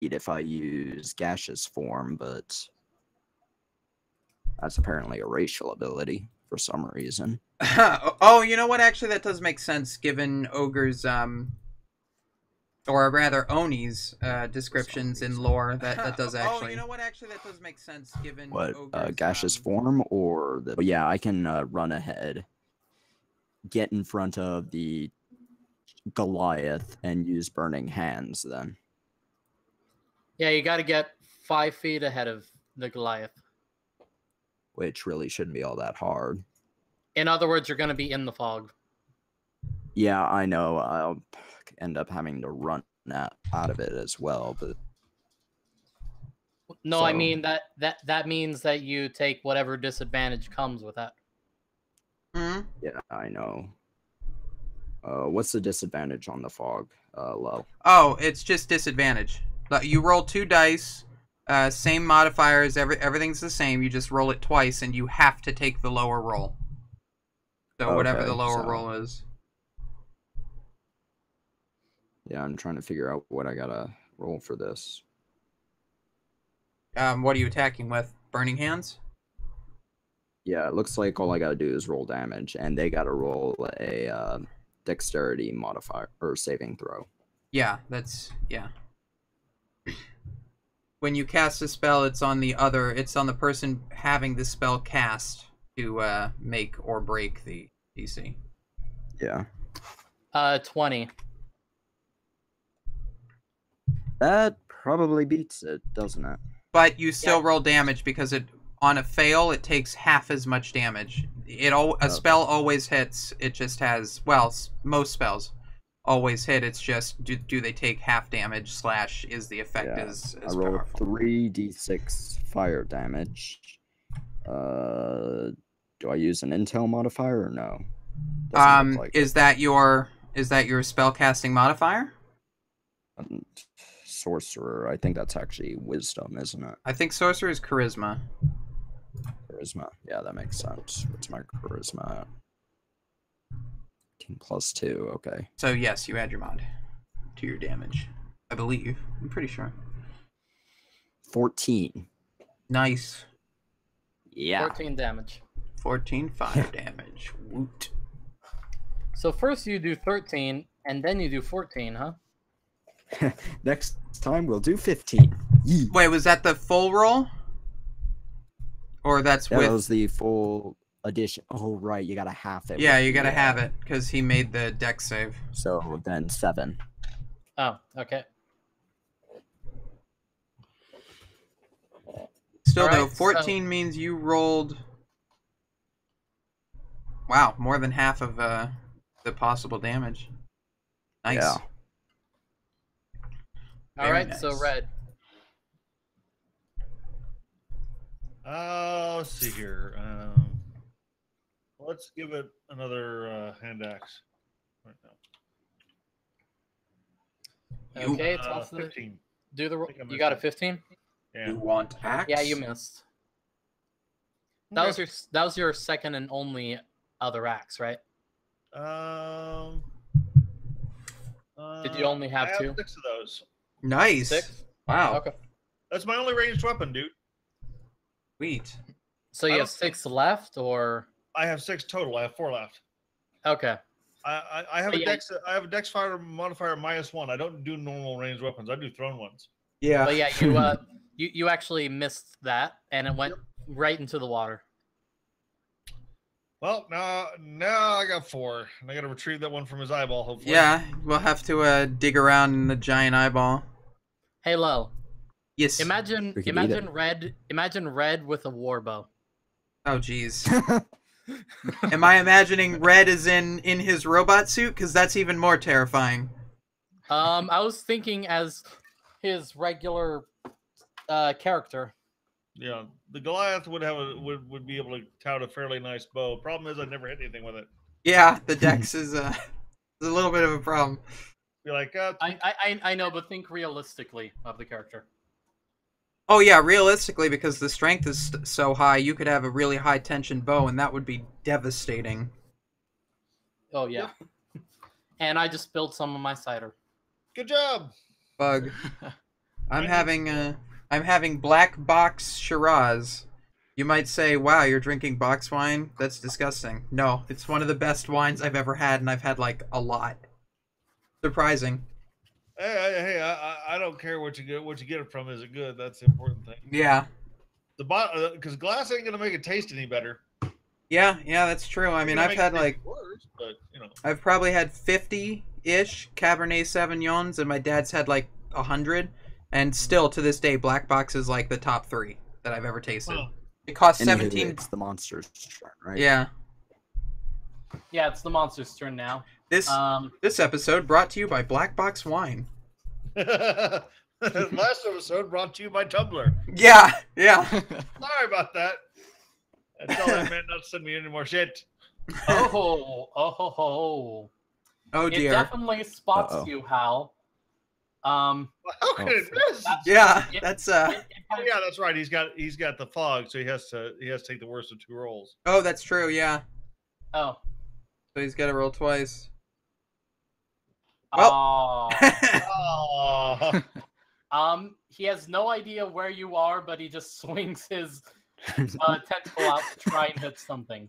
if I use gaseous form, but that's apparently a racial ability for some reason. Oh, you know what? Actually, that does make sense given Ogre's, or rather Oni's descriptions in lore. That does actually. Oh, you know what? Actually, that does make sense given What, Ogre's gaseous form or the... But yeah, I can run ahead, get in front of the Goliath, and use Burning Hands then. Yeah, you got to get 5 feet ahead of the Goliath. Which really shouldn't be all that hard. In other words, you're going to be in the fog. Yeah, I know. I'll end up having to run out of it as well, but... No, so... I mean, that means that you take whatever disadvantage comes with that. Mm-hmm. Yeah, I know. What's the disadvantage on the fog, Lel? Oh, it's just disadvantage. You roll 2 dice, same modifiers, everything's the same. You just roll it twice, and you have to take the lower roll. So okay, whatever the lower roll is. Yeah, I'm trying to figure out what I gotta roll for this. What are you attacking with? Burning Hands? Yeah, it looks like all I gotta do is roll damage, and they gotta roll a dexterity modifier or saving throw. Yeah, yeah. When you cast a spell, it's on the person having the spell cast to make or break the DC. Yeah. 20. That probably beats it, doesn't it? But you still roll damage because on a fail it takes half as much damage. A spell always hits. It just has, well, most spells always hit. It's just do they take half damage / is the effect as I roll powerful. 3d6 fire damage. Do I use an intel modifier or no? Like is that your spell casting modifier? Sorcerer. I think that's actually wisdom, isn't it? I think sorcerer is charisma. Charisma. Yeah, that makes sense. What's my charisma at? 10 plus 2. Okay. So yes, you add your mod to your damage. I believe. I'm pretty sure. 14. Nice. Yeah. 14 damage. 14 fire damage. Woot. So first you do 13, and then you do 14, huh? Next time we'll do 15. Yee. Wait, was that the full roll? Or that was the full addition. Oh, right. You gotta half it. Yeah, you gotta have it, because he made the dex save. So then 7. Oh, okay. Still, though, 14 means you rolled... Wow, more than half of the possible damage. Nice. Yeah. Alright, nice. So Red. Let's see here. Let's give it another hand axe right now. Okay, it's 15. You got a 15? Yeah. You want axe? Yeah, you missed. That was your second and only other axe, right? Did you only have 2? 6 of those. Nice. 6? Wow. Okay. That's my only ranged weapon, dude. Sweet. So you have 6 left, or? I have 6 total. I have 4 left. Okay. I have a dex. I have a dex fire modifier -1. I don't do normal ranged weapons. I do thrown ones. Yeah. But yeah, you actually missed that, and it went right into the water. Well, now I got 4, and I got to retrieve that one from his eyeball. Hopefully. Yeah, we'll have to dig around in the giant eyeball. Hey, Lel. Yes. Imagine Red with a warbow. Oh, jeez. Am I imagining Red is in his robot suit? Because that's even more terrifying. I was thinking as his regular character. Yeah, the Goliath would be able to tout a fairly nice bow. Problem is, I never hit anything with it. Yeah, the dex is a little bit of a problem. Be like, I know, but think realistically of the character. Oh yeah, realistically, because the strength is so high, you could have a really high tension bow, and that would be devastating. Oh yeah. And I just spilled some of my cider. Good job. Bug. I'm having Black Box Shiraz. You might say, "Wow, you're drinking box wine? That's disgusting." No, it's one of the best wines I've ever had, and I've had like a lot. Surprising. Hey, I don't care what you get it from. Is it good? That's the important thing. Yeah. Because glass ain't gonna make it taste any better. Yeah, that's true. I mean, I've had like worse, but you know, I've probably had 50-ish Cabernet Sauvignons, and my dad's had like 100, and still to this day, Black Box is like the top 3 that I've ever tasted. Huh. It costs Anywho, 17. It's the monster's turn, right? Yeah. Yeah, it's the monster's turn now. This episode brought to you by Black Box Wine. Last episode brought to you by Tumblr. Yeah. Sorry about that. That's all that meant. Not send me any more shit. Oh dear. It definitely spots you, Hal. How could it miss? Yeah, that's Yeah, that's right. He's got the fog, so he has to take the worst of 2 rolls. Oh, that's true. Yeah. Oh. So he's got to roll twice. Well. Oh. He has no idea where you are, but he just swings his tentacle out to try and hit something.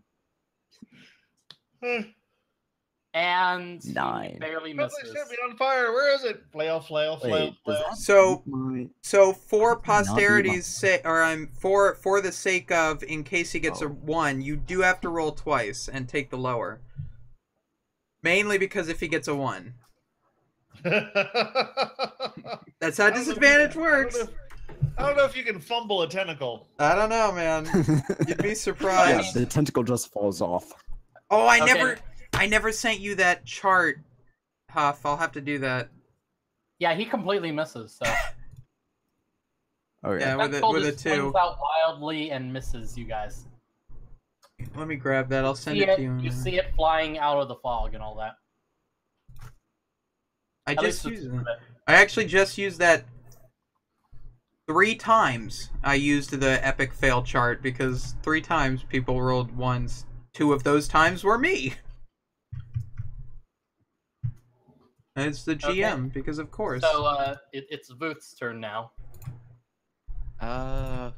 And 9. he barely Something misses. should be on fire. Where is it? Flail. Wait, does that So- my- So for posterity's sake, or for the sake of, in case he gets a 1, you do have to roll twice and take the lower. Mainly because if he gets a 1. That's how disadvantage works. I don't know if you can fumble a tentacle. I don't know, man. You'd be Yeah, surprised. the tentacle just falls off. Oh, I Okay. never sent you that chart, Huff. I'll have to do that. Yeah, he completely misses. So Okay. Yeah, with Tentacle a just 2. swings out wildly and misses you guys. Let me grab that. I'll send it to you. You see it flying out of the fog and all that. I At just least used it's- it. I actually just used that 3 times. I used the epic fail chart because 3 times people rolled 1s. 2 of those times were me. And it's the GM because of course. So it's Vooth's turn now. I'll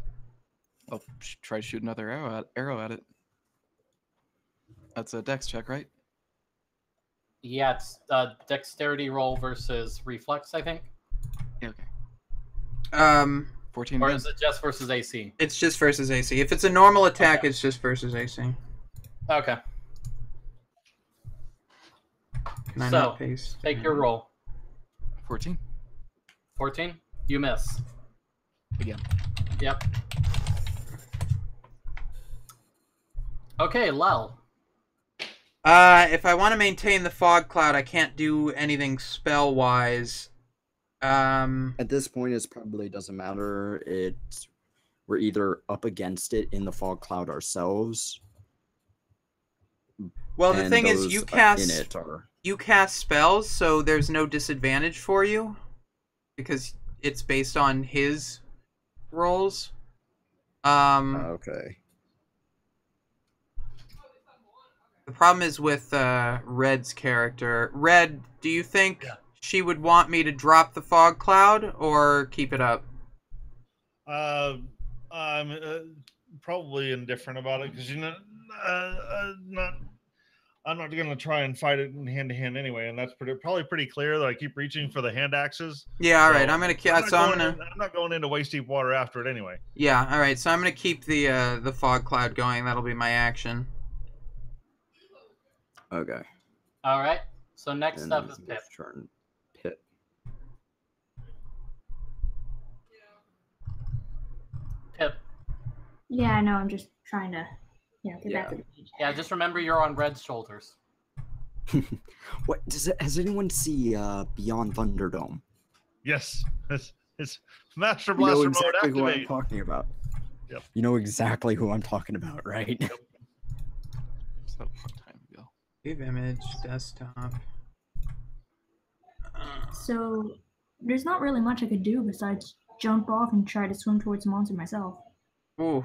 try to shoot another arrow at it. That's a dex check, right? Yeah, it's dexterity roll versus reflex, I think. Yeah, okay. 14 Or again. is it just versus AC? It's just versus AC. If it's a normal attack, Okay. it's just versus AC. Okay. Can I So, not paste? Take your roll. 14 14? You miss. again. Yep. Okay, Lel. If I want to maintain the fog cloud, I can't do anything spell-wise. At this point, it probably doesn't matter. We're either up against it in the fog cloud ourselves. Well, the and thing is, those you in cast it are. you cast spells, so there's no disadvantage for you because it's based on his rolls. Okay. The problem is with Red's character. Red, do you think she would want me to drop the fog cloud or keep it up? I'm probably indifferent about it because I'm not going to try and fight it in hand to hand anyway, and that's probably pretty clear that I keep reaching for the hand axes. Yeah, all right. So, I'm gonna. I'm not going into waist deep water after it anyway. Yeah, all right. So I'm gonna keep the fog cloud going. That'll be my action. Okay. All right. So next And up is Pip. turn. Pip. Pip. Yeah, I know. I'm just trying to, get back to the page. Yeah, just remember you're on Red's shoulders. What has anyone see Beyond Thunderdome? Yes, it's Master You know Blaster exactly mode who I'm activate. talking about. Yep. You know exactly who I'm talking about, right? So a long time ago. Save image, desktop. So there's not really much I could do besides jump off and try to swim towards the monster myself. Ooh.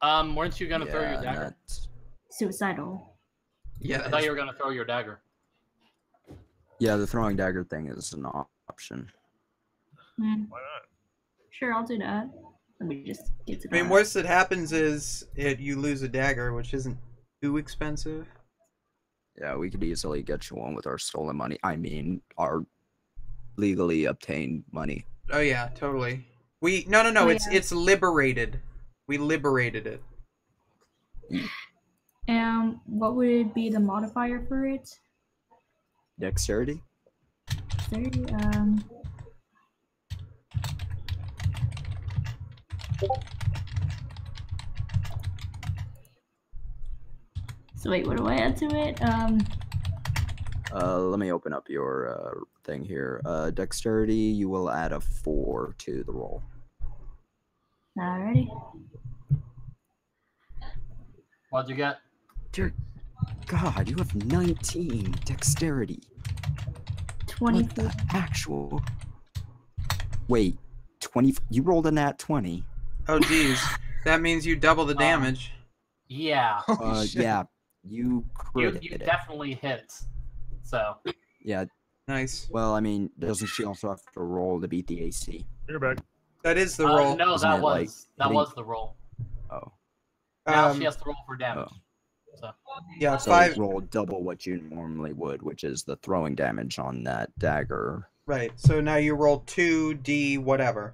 Weren't you gonna throw your Yeah, dagger? that's- Suicidal. Yeah. I thought you were gonna throw your dagger. Yeah, the throwing dagger thing is an option. Why not? Sure, I'll do that. Let me just get to I mean, that. worst that happens is you lose a dagger, which isn't too expensive. Yeah, we could easily get you one with our stolen money. I mean, our legally obtained money. Oh yeah, totally. No. Oh, It's liberated. We liberated it. What would be the modifier for it? Dexterity? 30, So wait, what do I add to it? Let me open up your thing here. Dexterity, you will add a 4 to the roll. Alrighty. What'd you get? Dear God, you have 19 dexterity. 24. What the actual? Wait, 20? You rolled a nat 20. Oh geez, that means you double the damage. Yeah. Yeah, you You crit it. definitely hit. So. Yeah, Nice. well, I mean, doesn't she also have to roll to beat the AC? You're back. That is the roll. No, Isn't that it, was like, that hitting- was the roll. Oh. Now she has to roll for damage. Oh. So. Yeah, So 5. roll double what you normally would, which is the throwing damage on that dagger. Right. So now you roll 2d whatever.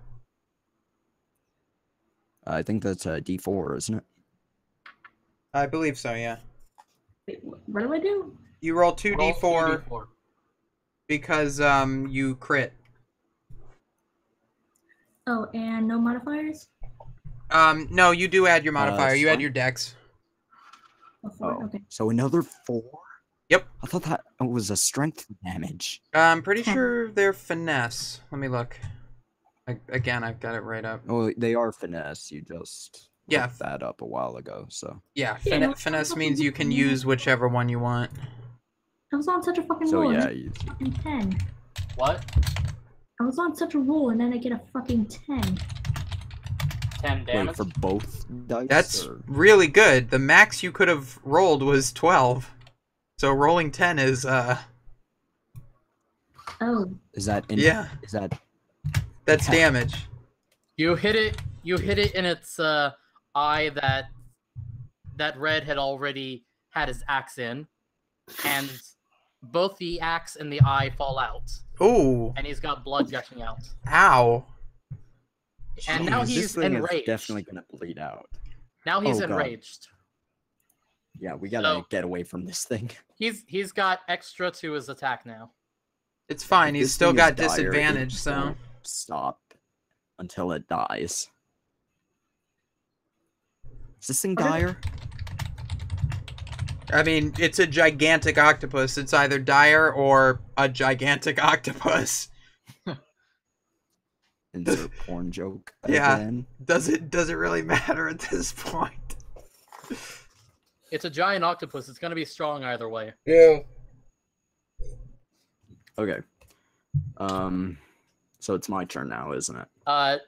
I think that's a D4, isn't it? I believe so. Yeah. Wait, what do I do? You roll Roll 2d4 2d4. because you crit. Oh, and no modifiers? No, you do add your modifier. You add strength? your dex. Oh, 4? Oh, Okay. so another 4? Yep. I thought that was a strength damage. I'm pretty sure they're finesse. Let me look. Again, I've got it right up. Oh, they are finesse. You just Yeah. looked that up a while ago. So Yeah, Yeah, no, finesse means you can use whichever one you want. I was on such a fucking so roll. yeah, And you, then fucking 10. What? I was on such a roll and then I get a fucking 10. 10 wait damage. for both dice. That's or- really good. The max you could have rolled was 12. So rolling 10 is Oh, Is that yeah, Is that that's Yeah. damage. You hit it in its eye that Red had already had his axe in, and both the axe and the eye fall out, Ooh, and he's got blood gushing out. ow. And now Jeez, this he's thing enraged. is definitely gonna bleed out. Now he's Oh, God. enraged. Yeah, we gotta So- get away from this thing. He's got extra to his attack now. It's fine. If He's this still thing got is dire, it disadvantage, so won't stop until it dies. Is this thing dire? I mean, it's a gigantic octopus. It's either dire or a gigantic octopus. Insert porn joke. Yeah. Again. Does it really matter at this point? It's a giant octopus. It's gonna be strong either way. Yeah. Okay. So it's my turn now, isn't it?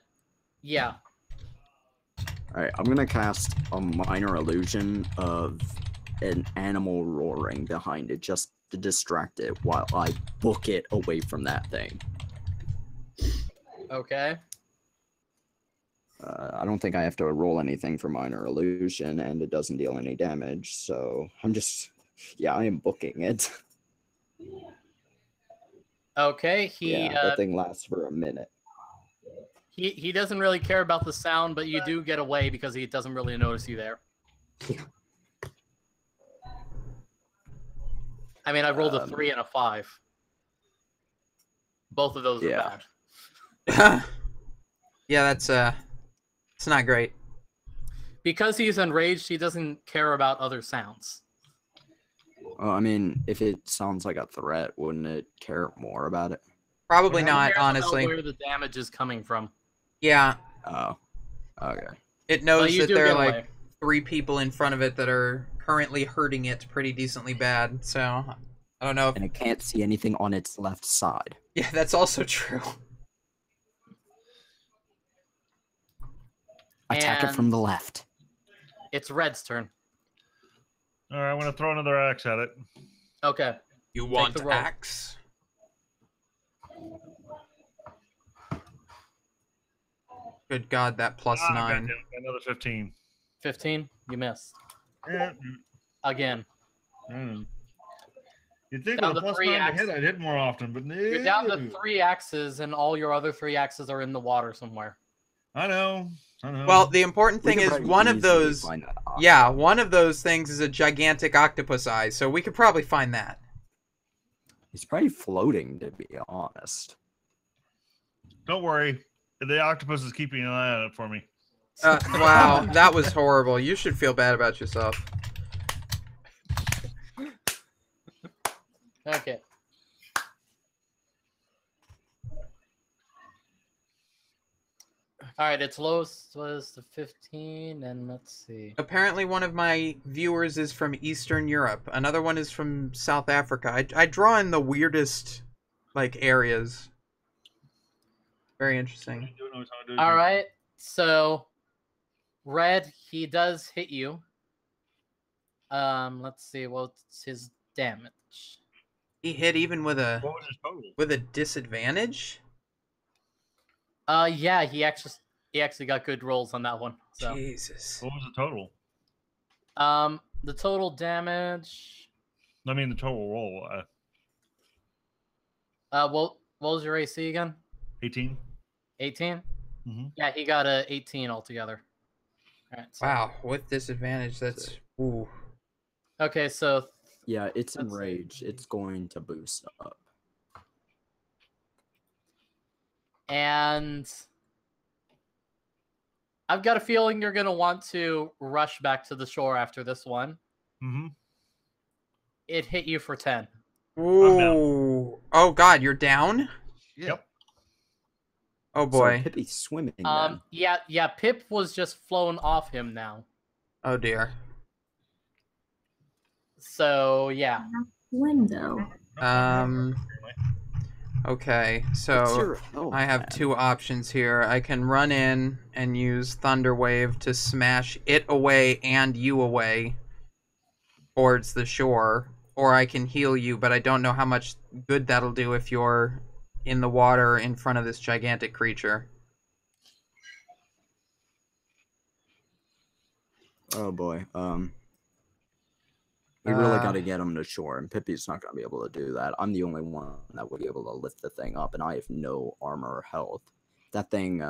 Yeah. Alright, I'm gonna cast a minor illusion of an animal roaring behind it just to distract it while I book it away from that thing. Okay. I don't think I have to roll anything for minor illusion, and it doesn't deal any damage, so I'm just... Yeah, I am booking it. Okay. He that thing lasts for a minute. he doesn't really care about the sound, but you do get away because he doesn't really notice you there. I mean, I rolled a 3 and a 5. Both of those are Yeah. bad. Yeah, that's it's not great. Because he's enraged, he doesn't care about other sounds. I mean, if it sounds like a threat, wouldn't it care more about it? Probably He not, cares about honestly. where the damage is coming from. Yeah, Oh, okay. it But knows you that do there are get like away. 3 people in front of it that are currently hurting it pretty decently bad. So I don't know if And it can't see anything on its left side. yeah, that's also true. Attack it from And- the left. It's Red's turn. All right, I'm gonna throw another axe at it. Okay. You want want the roll. axe? Good God, that plus Ah, 9. goddamn, another 15. 15. You missed Yeah. again. You'd think Down with a to plus 3 9 to axes. hit, I'd hit more often, but no. You're down to 3 axes, and all your other 3 axes are in the water somewhere. I know. Well, the important We thing could is probably one of easily those. find that octopus. Yeah, one of those things is a gigantic octopus eye, so we could probably find that. He's probably floating, to be honest. Don't worry. The octopus is keeping an eye on it for me. Wow, that was horrible. You should feel bad about yourself. Okay. All right, its lowest was the 15, and let's see. Apparently, one of my viewers is from Eastern Europe. Another one is from South Africa. I draw in the weirdest, like, areas. Very interesting. All right, so Red, he does hit you. Let's see, what's his damage? He hit even with What was his total? a disadvantage? Yeah, he actually got good rolls on that one. So, Jesus. What was the total? the total damage. I mean, the total roll. What was your AC again? 18. 18. Mm-hmm. Yeah, he got a 18 altogether. All right. So, Wow, with disadvantage, that's ooh. Okay, so Yeah, it's Let's see. enraged. It's going to boost up. and I've got a feeling you're gonna want to rush back to the shore after this one. Mm-hmm. It hit you for 10. Ooh. Oh God, you're down? Yep. Oh boy. So Pippi's swimming then. Yeah, Pip was just flown off him now. Oh dear. So yeah. Window. Okay, What's so your health, I have man? 2 options here. I can run in and use Thunder Wave to smash it away and you away towards the shore, or I can heal you, but I don't know how much good that'll do if you're in the water in front of this gigantic creature. Oh boy. We really got to get him to shore, and Pippi's not going to be able to do that. I'm the only one that would be able to lift the thing up, and I have no armor or health. That thing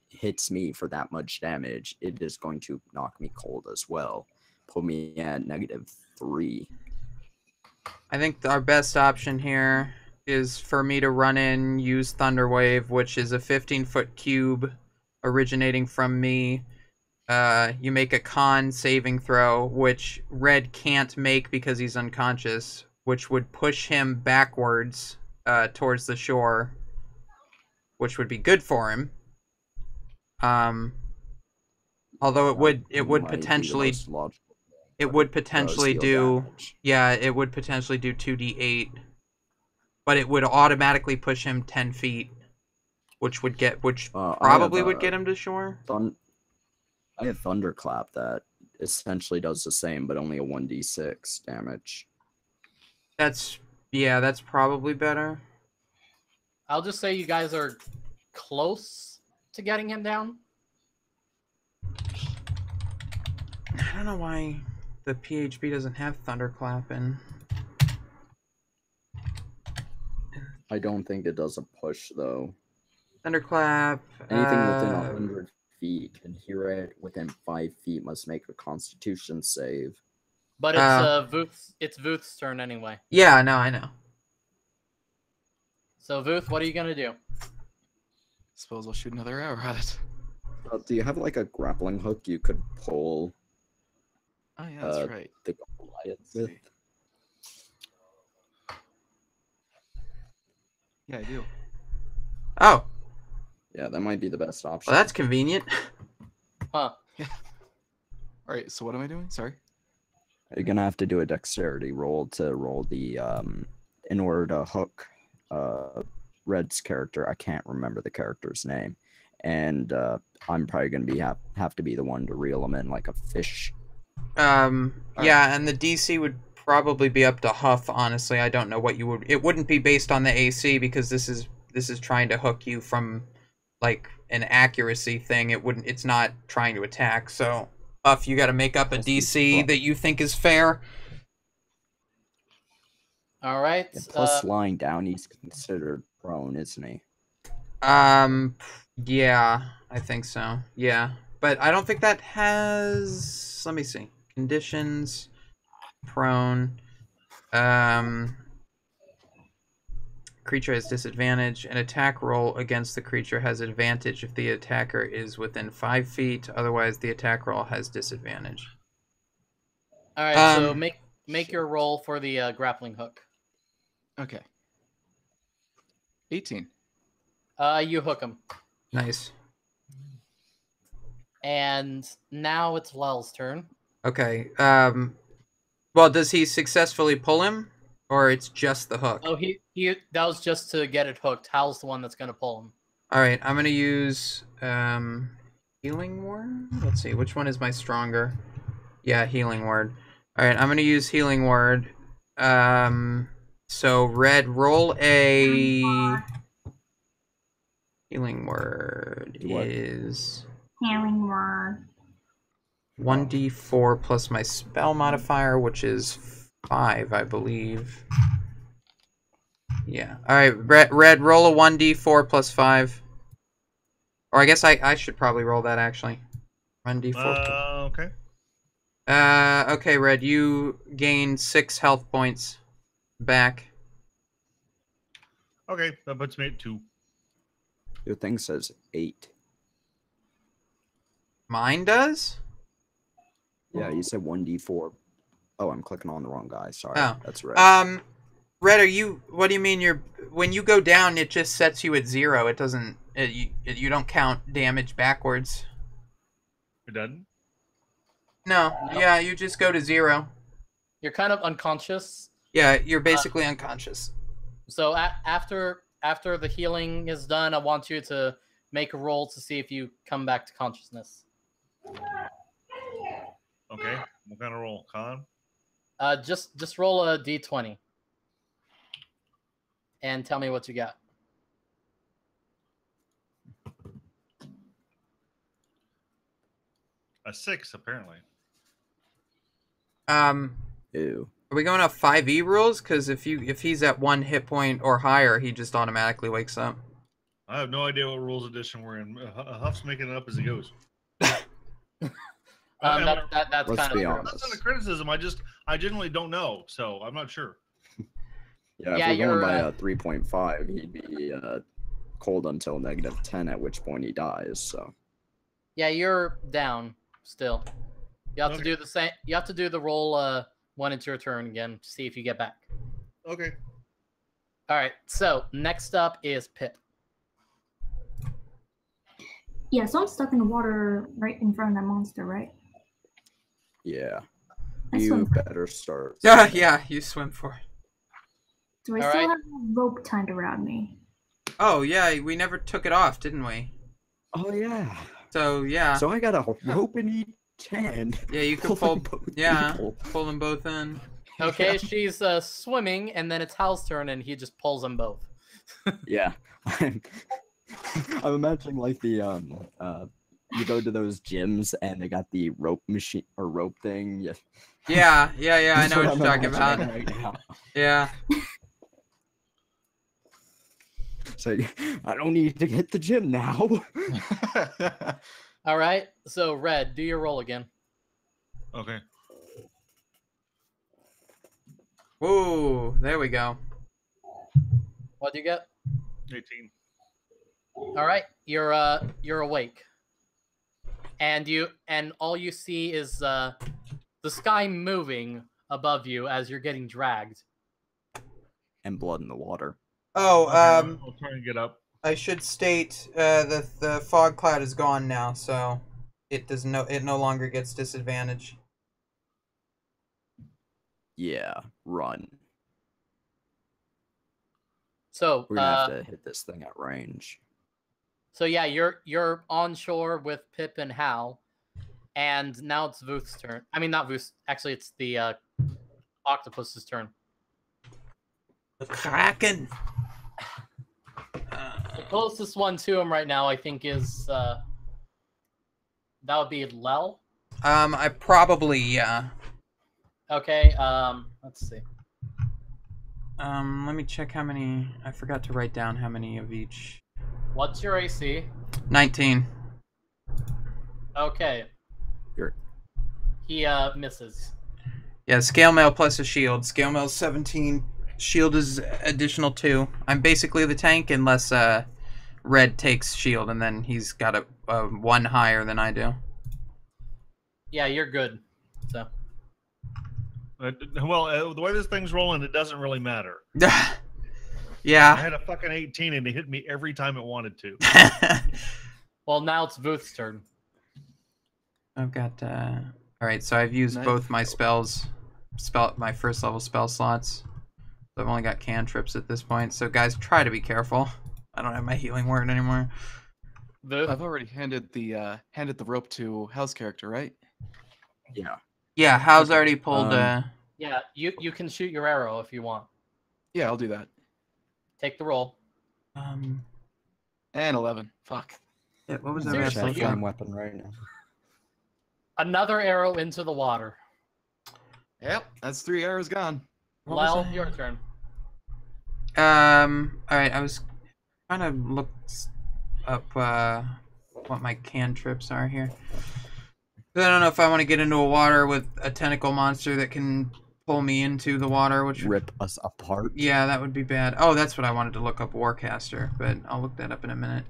hits me for that much damage, it is going to knock me cold as well. Put me at -3. I think our best option here is for me to run in, use Thunder Wave, which is a 15-foot cube originating from me. You make a con saving throw, which Red can't make because he's unconscious, which would push him backwards towards the shore, which would be good for him. Although it would Might be the potentially most logical thing, it but would does potentially deal do damage. yeah, it would potentially do 2d8, but it would automatically push him 10 feet, which would get probably would get him to shore. I have Thunderclap that essentially does the same, but only a 1d6 damage. That's probably better. I'll just say you guys are close to getting him down. I don't know why the PHB doesn't have Thunderclap in. I don't think it does a push, though. Thunderclap. Anything within 100 feet can hear it. Within 5 feet must make a Constitution save. But it's it's Vuth's turn anyway. Yeah, no, I know. So Vuth, what are you gonna do? Suppose I'll shoot another arrow at it. Do you have like a grappling hook you could pull Oh yeah, that's right. the Goliath Let's with? see. Yeah, I do. Oh, Yeah, that might be the best option. well, that's convenient. Huh? All right, so what am I doing? Sorry. You're gonna have to do a dexterity roll to roll the in order to hook Red's character. I can't remember the character's name, and I'm probably gonna have to be the one to reel him in like a fish. Yeah, and the DC would probably be up to Huff. Honestly, I don't know what you would. It wouldn't be based on the AC because this is trying to hook you from like an accuracy thing. It's not trying to attack. So, Buff, you got to make up a DC that you think is fair. All right. Yeah, plus lying down, he's considered prone, isn't he? Yeah, I think so. Yeah, but I don't think that has. Let me see. Conditions, prone. Creature has disadvantage. An attack roll against the creature has advantage if the attacker is within 5 feet. Otherwise, the attack roll has disadvantage. All right. So make your roll for the grappling hook. Okay. 18. You hook him. Nice. And now it's Lel's turn. Okay. Well, does he successfully pull him, or it's just the hook? Oh, he that was just to get it hooked. Hal's the one that's gonna pull him. All right, I'm gonna use healing word. Let's see, which one is my stronger? Yeah, healing word. All right, I'm gonna use healing word. So Red, roll a healing word is Healing word. 1d4 plus my spell modifier, which is 5, I believe. Yeah. All right, Red, roll a 1d4 plus 5. Or I guess I should probably roll that actually. 1d4. Okay. Okay, Red, you gain 6 health points back. Okay, that puts me at 2. Your thing says 8. Mine does? Yeah, you said 1d4. Oh, I'm clicking on the wrong guy. Sorry. Oh. That's right. Red, what do you mean when you go down, it just sets you at 0. It doesn't, you don't count damage backwards. It doesn't? No, yeah, you just go to 0. You're kind of unconscious. Yeah, you're basically unconscious. So after the healing is done, I want you to make a roll to see if you come back to consciousness. Okay. What kind of roll? Con? Just roll a d20. And tell me what you got. A 6, apparently. Ew. Are we going off 5e rules? Because if he's at 1 hit point or higher, he just automatically wakes up. I have no idea what rules edition we're in. Huff's making it up as he goes. That's Let's kind be of honest. That's not a criticism. I genuinely don't know, so I'm not sure. Yeah, if we're going by a 3.5, he'd be cold until -10, at which point he dies. So. Yeah, you're down still. You have to do the same. You have to do the roll when it's your turn again to see if you get back. Okay. All right. So next up is Pip. Yeah, so I'm stuck in the water right in front of that monster, right? Yeah. I You swim. better start. Yeah, you swim for it. Do I All still right. have a rope tied around me? Oh, yeah, we never took it off, didn't we? Oh yeah. So, yeah. So I got a rope in each hand. Yeah, you can pulling pull, both yeah, people. pull them both in. Okay, she's swimming, and then it's Hal's turn, and he just pulls them both. Yeah. I'm imagining like the you go to those gyms and they got the rope machine or rope thing. Yeah, I That's know what I'm you're talking about. imagining right now. Yeah. So I don't need to hit the gym now. All right. So Red, do your roll again. Okay. Ooh, there we go. What do you get? 18. All right. You're awake, and all you see is the sky moving above you as you're getting dragged. And blood in the water. Oh, I'll try and get up. I should state the fog cloud is gone now, so it no longer gets disadvantage. Yeah, run. So We're gonna have to hit this thing at range. So yeah, you're on shore with Pip and Hal, and now it's Vuth's turn. I mean, not Vuth. Actually, it's the octopus's turn. The Kraken. The closest one to him right now, I think, is that would be Lel. I probably, yeah. Okay. Let's see. Let me check how many. I forgot to write down how many of each. What's your AC? 19. Okay. Sure. He misses. Yeah, scale mail plus a shield. Scale mail 17. Shield is additional 2. I'm basically the tank unless Red takes shield, and then he's got a 1 higher than I do. Yeah, you're good. So. Well, the way this thing's rolling, it doesn't really matter. I Yeah. had a fucking 18 and it hit me every time it wanted to. Well, now it's Booth's turn. I've got. All right, so I've used Nice. both my spells, my first level spell slots. So I've only got cantrips at this point. So guys, try to be careful. I don't have my healing word anymore. Booth. I've already handed the rope to Hal's character, right? Yeah. Yeah, Hal's already pulled. Yeah, you can shoot your arrow if you want. Yeah, I'll do that. Take the roll. And 11. Fuck. Yeah, what was that? Seriously, last you- one? Flame weapon right now. Another arrow into the water. Yep, that's 3 arrows gone. What was Lel, that? your turn. All right, I was trying to look up what my cantrips are here. I don't know if I want to get into a water with a tentacle monster that can pull me into the water, which Rip us apart. yeah, that would be bad. Oh, that's what I wanted to look up, Warcaster, but I'll look that up in a minute.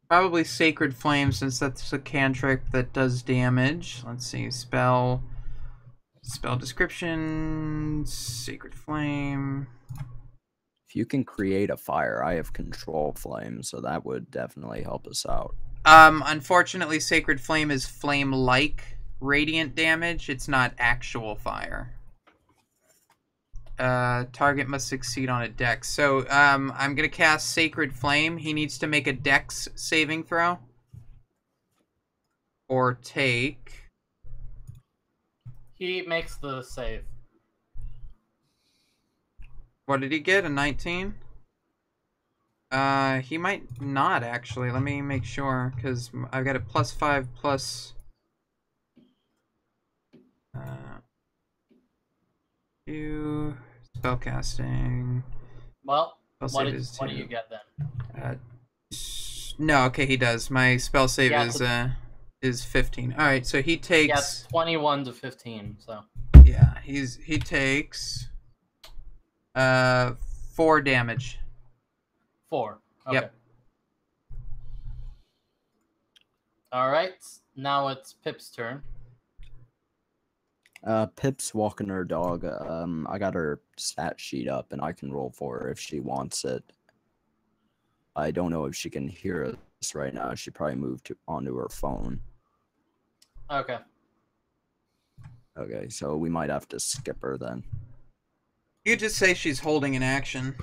Probably Sacred Flame, since that's a cantrip that does damage. Let's see, spell description, Sacred Flame. If you can create a fire, I have control flame, so that would definitely help us out. Unfortunately, Sacred Flame is flame-like radiant damage. It's not actual fire. Target must succeed on a dex. So, I'm gonna cast Sacred Flame. He needs to make a dex saving throw. Or take... He makes the save. What did he get? A 19? He might not, actually. Let me make sure, because I've got a +5 plus... two... Spellcasting... Well, Spell what save is do you 2. get then? No, okay, he does. My spell save Yeah, is 15. All right, so he Yeah, takes 21 to 15. So yeah, he takes 4 damage. 4. Okay. Yep. All right. Now it's Pip's turn. Pip's walking her dog. I got her stat sheet up, and I can roll for her if she wants it. I don't know if she can hear us right now. She probably moved onto her phone. Okay. Okay, so we might have to skip her then. You just say she's holding an action,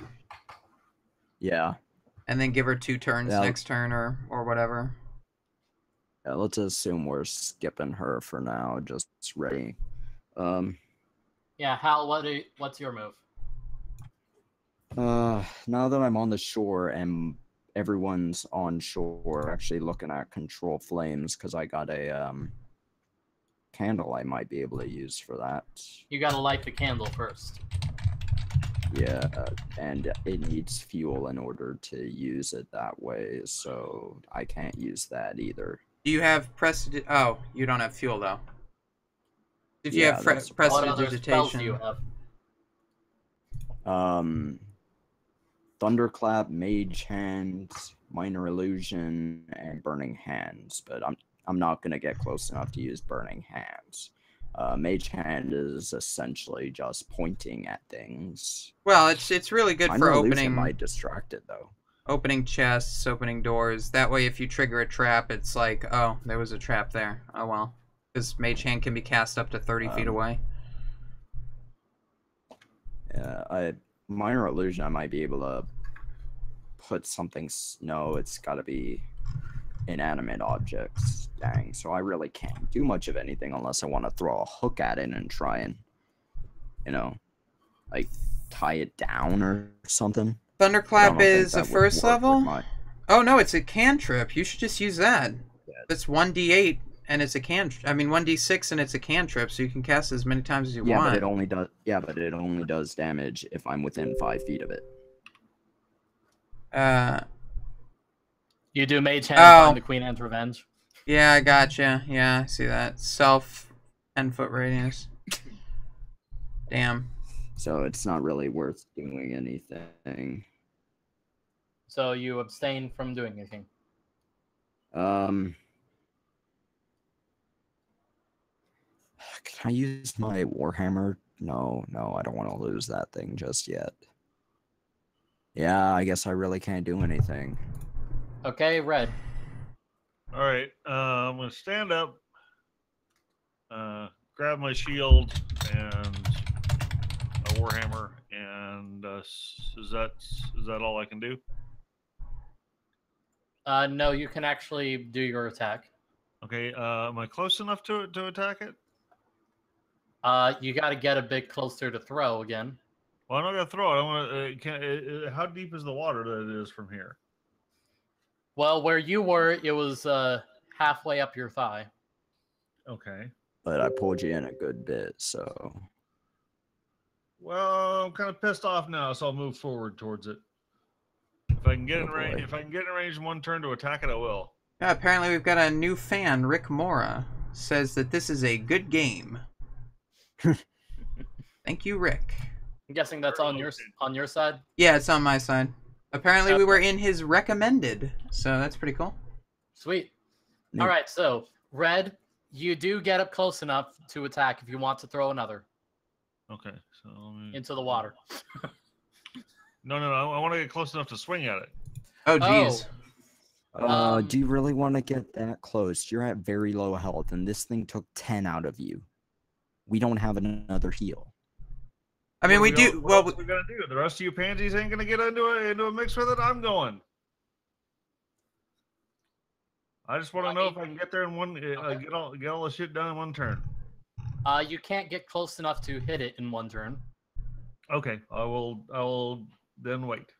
Yeah. and then give her 2 turns Yeah. next turn or whatever. Yeah, let's assume we're skipping her for now. Just ready. Yeah, Hal, what's your move? Now that I'm on the shore and everyone's on shore, actually looking at control flames because I got a candle I might be able to use for that. You gotta light the candle first. Yeah, and it needs fuel in order to use it that way, so I can't use that either. Do you have Oh, you don't have fuel though. If you Yeah, have that's- What other spells do you prestidigitation, have? Thunderclap, Mage Hand, Minor Illusion, and Burning Hands, but I'm not gonna get close enough to use Burning Hands. Mage Hand is essentially just pointing at things. well, it's really good Minor for Illusion opening might distract it though. opening chests, opening doors. That way, if you trigger a trap, it's like, oh, there was a trap there. Oh well, because Mage Hand can be cast up to 30 feet away. Yeah, Minor Illusion, I might be able to put something. No, it's got to be inanimate objects. Dang, so I really can't do much of anything unless I want to throw a hook at it and try and, like tie it down or something. Thunderclap think is a that would first work with level? my- Oh no, it's a cantrip. You should just use that. It's 1d8 and it's a I mean 1d6 and it's a cantrip, so you can cast it as many times as you Yeah, want. but it only does. Yeah, but it only does damage if I'm within 5 feet of it. You do Mage Hand Oh. find the Queen Anne's Revenge. Yeah, I gotcha. Yeah, I see that. Self 10-foot radius. Damn. So it's not really worth doing anything. So you abstain from doing anything. Can I use my Warhammer? No, I don't want to lose that thing just yet. Yeah, I guess I really can't do anything. Okay, Red. All right, I'm gonna stand up, grab my shield and a warhammer, and is that all I can do? No, you can actually do your attack. Okay, am I close enough to attack it? You got to get a bit closer to throw again. Well, I'm not gonna throw it. I want to. How deep is the water that it is from here? Well, where you were, it was halfway up your thigh. Okay. But I pulled you in a good bit, so... Well, I'm kind of pissed off now, so I'll move forward towards it. If I can get Oh, in range, boy. if I can get in range in one turn to attack it, I will. Yeah, apparently we've got a new fan, Rick Mora, says that this is a good game. Thank you, Rick. I'm guessing that's on your side. Yeah, it's on my side. Apparently we Okay. were in his recommended, so that's pretty cool. Sweet. Neat. All right, so Red, you do get up close enough to attack if you want to throw another Okay. So let me... into the water. No. I want to get close enough to swing at it. Oh, jeez. Do you really want to get that close? You're at very low health, and this thing took 10 out of you. We don't have another heal. I mean, we do. What Well, else are we gonna do? The rest of you pansies ain't gonna get into a mix with it. I'm going. I just want to know if I can get there in one. Get all the shit done in one turn. You can't get close enough to hit it in one turn. Okay, I will then wait.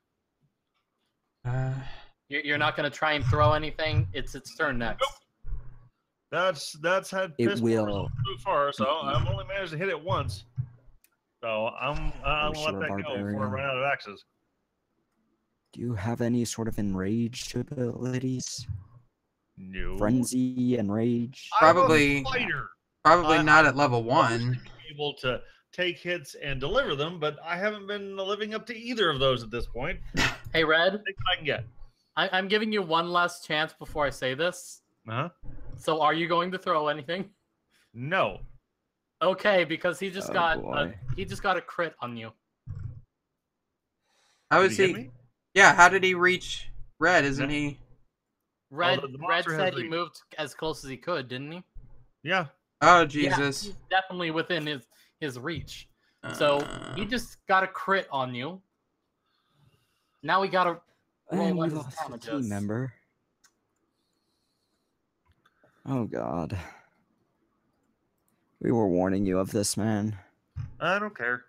You're not going to try and throw anything. It's its turn next. That's had It piss will. poor so far. So I've only managed to hit it once. So I'm gonna sure, let that go before I barbarian. run out of axes. Do you have any sort of enraged abilities? No. Frenzy and rage? Probably- I'm a fighter. probably not at level 1. Able to take hits and deliver them, but I haven't been living up to either of those at this point. Hey, Red, Take what I can get. I'm giving you one last chance before I say this. Uh-huh. So are you going to throw anything? No. Okay, because he just Oh, got boy. he just got a crit on you. How Did is he he? hit me? Yeah, how did he reach Red? Isn't No. he? Red the Red monster has said he reach. moved as close as he could, didn't he? Yeah. Oh, Yeah, Jesus. he's definitely within his reach. So he just got a crit on you. Now we gotta roll And we what his lost a damage team is. member. Oh, God. We were warning you of this, man. I don't care.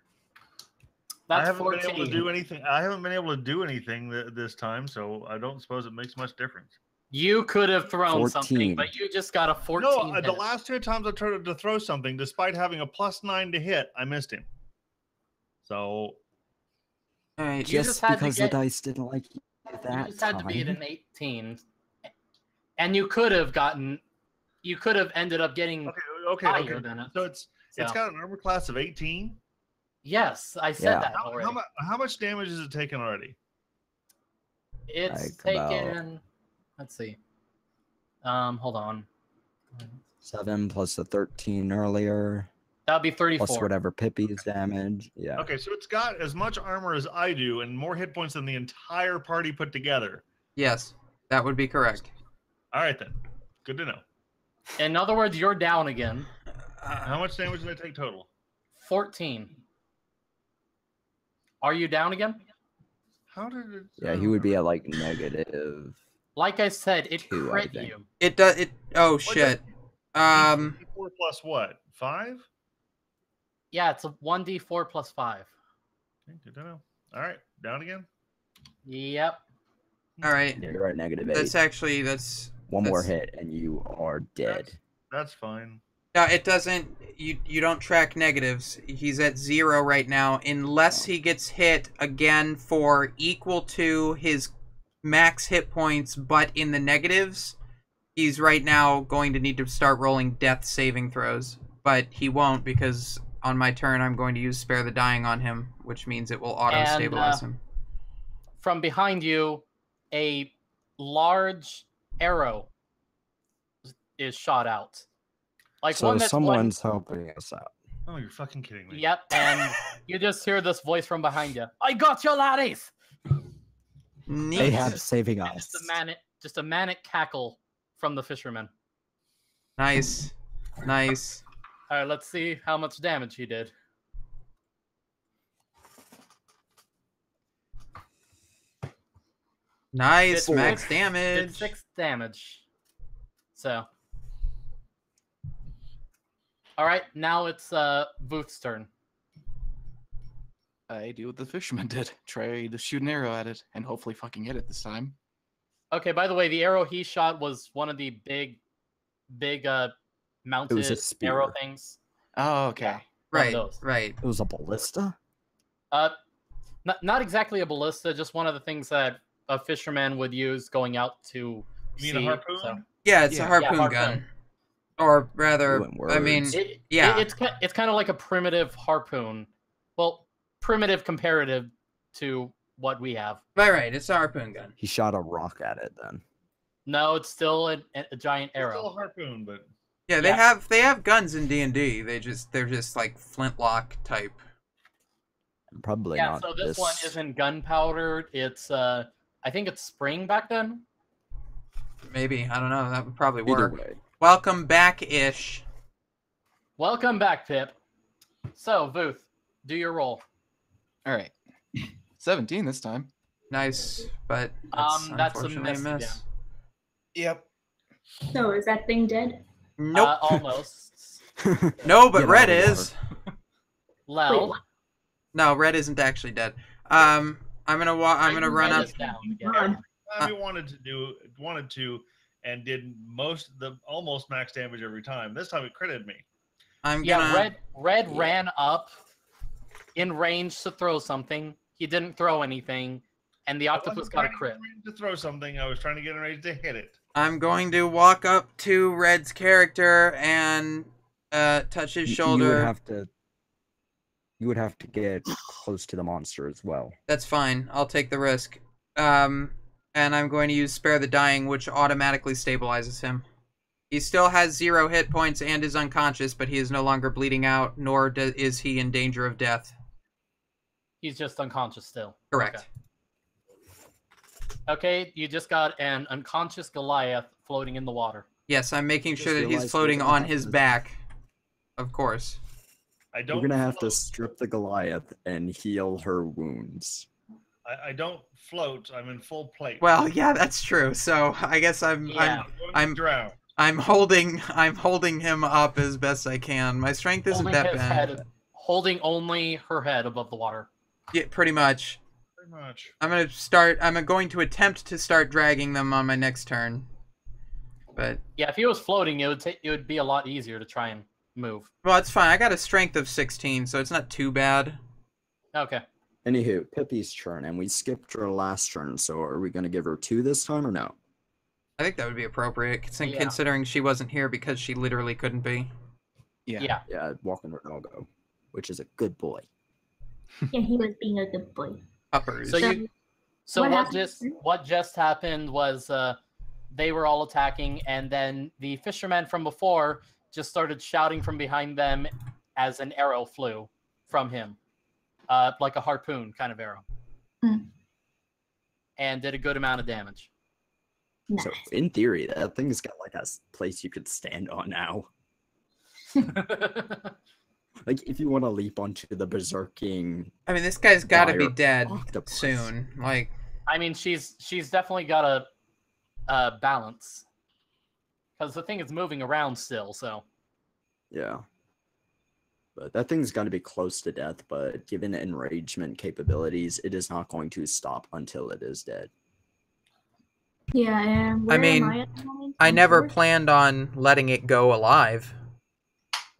That's I haven't 14. been able to do anything. I haven't been able to do anything this time, so I don't suppose it makes much difference. You could have thrown 14. something, but you just got a 14. No, the hit. last 2 times I tried to throw something, despite having a +9 to hit, I missed him. So All right. You Just just had to because get- the dice didn't like you You that just had to beat time. an 18. And you could have ended up getting okay. higher than it. So it's So, got an armor class of 18. yes, I said Yeah. that already. How much damage is it taken already? It's Like about- taken. Let's see. Hold on. 7 plus the 13 earlier, That would be 34. plus whatever Pippi's damage. Yeah. Okay, so it's got as much armor as I do and more hit points than the entire party put together. Yes, that would be correct. All right, then. Good to know. In other words, you're down again. How much damage did I take total? 14. Are you down again? How did it... Yeah, he would be at like negative. Like I said, it 2, I crit think. you. It does. It. Oh What shit. 4 plus what? 5? Yeah, it's a 1d4 plus 5. Okay, good to know. All right, down again. Yep. All right. Yeah, you're at -8. That's One more that's- hit and you are dead. That's fine. No, it doesn't. You don't track negatives. He's at 0 right now, unless he gets hit again for equal to his max hit points, but in the negatives. He's right now going to need to start rolling death saving throws, but he won't because on my turn I'm going to use Spare the Dying on him, which means it will auto stabilize him. From behind you, a large arrow is shot out. Like So one that's someone's helping us out. Oh, you're fucking kidding me. Yep, and you just hear this voice from behind you. I got you, laddies! Neat. They have saving us. Just a manic cackle from the fisherman. Nice. Nice. All right, let's see how much damage he did. Nice. Did Max Did damage. 6 damage. So. All right, now it's Booth's turn. I do what the fisherman did. Try to shoot an arrow at it and hopefully fucking hit it this time. Okay, by the way, the arrow he shot was one of the big mounted spear. arrow things. Oh, okay. Yeah. One of Right. those. Right. It was a ballista? Not exactly a ballista, just one of the things that a fisherman would use going out to You mean sea. a harpoon? So. Yeah, it's a Yeah. harpoon Yeah, gun. harpoon. Or rather, Fluent I mean, words. yeah. It's kind of like a primitive harpoon. Well, primitive comparative to what we have. right. It's a harpoon gun. He shot a rock at it then. No, it's still a giant It's still a arrow. harpoon, but Yeah, Yeah. they have guns in D&D. They're just like flintlock type. Probably Yeah, not so this one isn't gunpowder. It's I think it's spring back then. Maybe, I don't know. That would probably Either work. way. Welcome back, Ish. Welcome back, Pip. So, Booth, do your roll. All right. 17 this time. Nice, but That's a unfortunately miss again. Yep. So is that thing dead? Nope. Almost. No, but Get Red out of the is. Lel. what? No, Red isn't actually dead. I'm gonna run Red up. is down again. God. we wanted to, and did almost max damage every time. This time it critted me. I'm Yeah, gonna. Red ran up in range to throw something. He didn't throw anything, and the octopus got a crit. To throw something, I was trying to get ready to hit it. I'm going to walk up to Red's character and touch his shoulder. You would have to get close to the monster as well. That's fine. I'll take the risk. And I'm going to use Spare the Dying, which automatically stabilizes him. He still has 0 hit points and is unconscious, but he is no longer bleeding out, nor is he in danger of death. He's just unconscious still. Correct. Okay, you just got an unconscious Goliath floating in the water. Yes, I'm making Just sure that he's realized floating we're on gonna his have to- back. Of course. I don't. We're gonna have to float. strip the Goliath and heal her wounds. I don't float. I'm in full plate. Well, yeah, that's true. So I guess Yeah. I'm drowned. I'm holding him up as best I can. My strength isn't Holding that his bad. head, holding only her head above the water. Yeah, pretty much. Pretty much. I'm going to attempt to start dragging them on my next turn. But Yeah, if he was floating, it would be a lot easier to try and move. well, it's fine. I got a strength of 16, so it's not too bad. Okay. Anywho, Pippi's turn, and we skipped her last turn, so are we gonna give her 2 this time or no? I think that would be appropriate, Yeah. considering she wasn't here because she literally couldn't be. Yeah. Yeah. Yeah, walking her doggo, which is a good boy. Yeah, he was being a good boy. Uppers. So So what happened? what just happened was they were all attacking, and then the fisherman from before just started shouting from behind them as an arrow flew from him, like a harpoon kind of arrow, and did a good amount of damage. Nice. So in theory, that thing's got like a place you could stand on now. Like if you want to leap onto the berserking, I mean, this guy's got to be dire dead octopus. soon. Like, I mean, she's definitely got a balance, because the thing is moving around still. So yeah. But that thing's got to be close to death, but given enragement capabilities, it is not going to stop until it is dead. Yeah, and where mean, am I at the moment? I On never shore? planned on letting it go alive.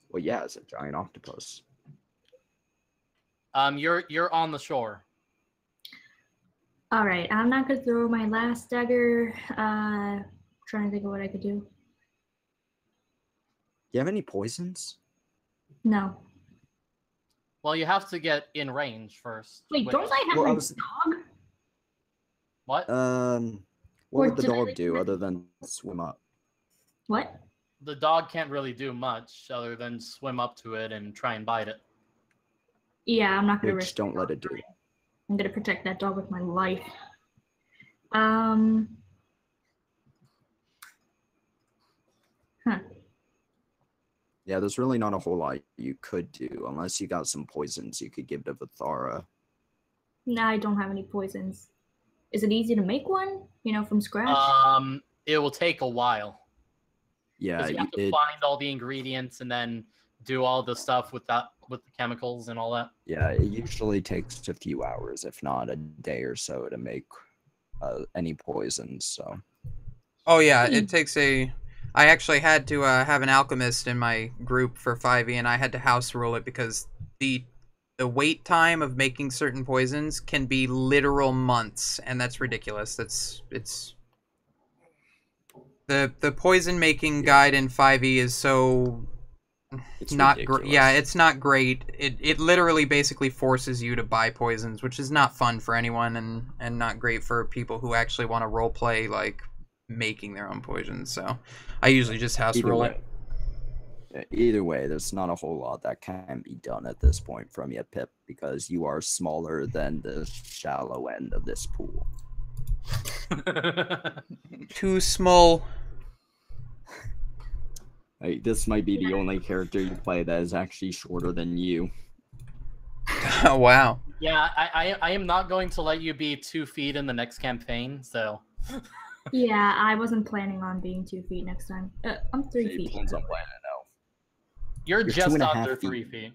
Well, yeah, it's a giant octopus. You're on the shore. All right, I'm not gonna throw my last dagger. Trying to think of what I could do. Do you have any poisons? No. Well, you have to get in range first. Wait, which- don't I have Well, I my was- dog? What? What Or would the did I dog leave do it? other than swim up? What? The dog can't really do much other than swim up to it and try and bite it. Yeah, I'm not gonna Which risk don't let it do. I'm gonna protect that dog with my life. Huh. Yeah, there's really not a whole lot you could do unless you got some poisons you could give to Vithara. No, I don't have any poisons. Is it easy to make one? You know, from scratch? It will take a while. Yeah, 'Cause you have to find all the ingredients and then do all the stuff with the chemicals and all that. yeah, it usually takes a few hours, if not a day or so, to make any poisons. So Oh yeah, it takes a. I actually had to have an alchemist in my group for 5e, and I had to house rule it because the wait time of making certain poisons can be literal months, and that's ridiculous. It's the poison making guide in 5e is so it's not ridiculous. great. Yeah, it's not great. It literally basically forces you to buy poisons, which is not fun for anyone and not great for people who actually want to role play like making their own poisons. So I usually just house Either rule way. it. Either way, there's not a whole lot that can be done at this point from you, Pip, because you are smaller than the shallow end of this pool. Too small. Like, this might be the only character you play that is actually shorter than you. Oh wow. Yeah, I am not going to let you be 2 feet in the next campaign, so. Yeah, I wasn't planning on being 2 feet next time. I'm 3 It feet. depends on planet now. You're just 2.5 under feet. 3 feet.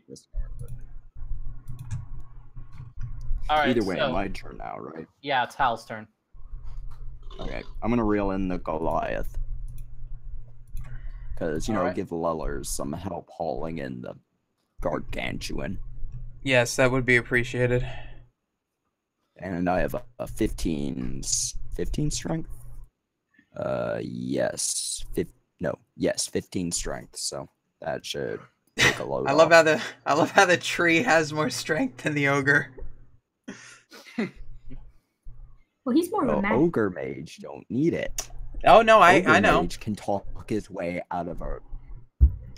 All right. Either way, so, my turn now, right? yeah, it's Hal's turn. Okay, I'm gonna reel in the Goliath. Because, Alright. give Lellerz some help hauling in the gargantuan. Yes, that would be appreciated. And I have a 15 strength? Yes. Yes, 15 strength, so that should take a load I love off. how the tree has more strength than the ogre. Well, he's more of a Well, magic. ogre mage don't need it. Oh no, I Ogre know. mage can talk his way out of a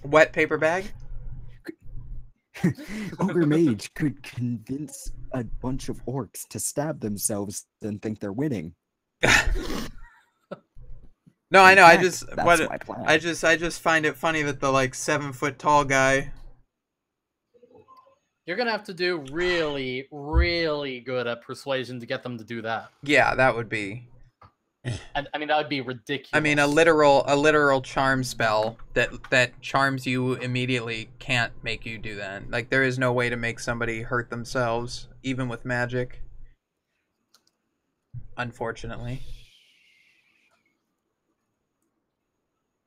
Wet paper bag. ogre mage could convince a bunch of orcs to stab themselves and think they're winning. No, I know. In fact, that's my plan. I just find it funny that the like 7-foot tall guy. You're gonna have to do really, really good at persuasion to get them to do that. Yeah, that would be. And I mean, that would be ridiculous. I mean, a literal charm spell that charms you immediately can't make you do that. Like, there is no way to make somebody hurt themselves, even with magic. Unfortunately.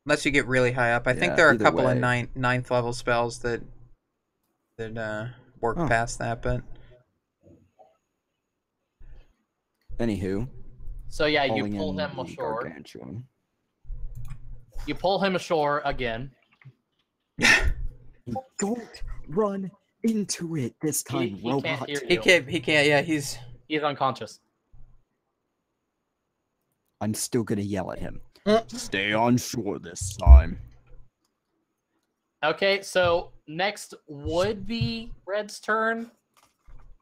Unless you get really high up. I think Yeah, there are a either couple of way. ninth level spells that work Oh. past that, but Anywho, So yeah, you hauling pull in him the ashore. gargantuan. You pull him ashore again. Don't run into it this time, He robot. can't hear he you. can't. Yeah, he's. He's unconscious. I'm still gonna yell at him. Mm. Stay on shore this time. Okay, so next would be Red's turn,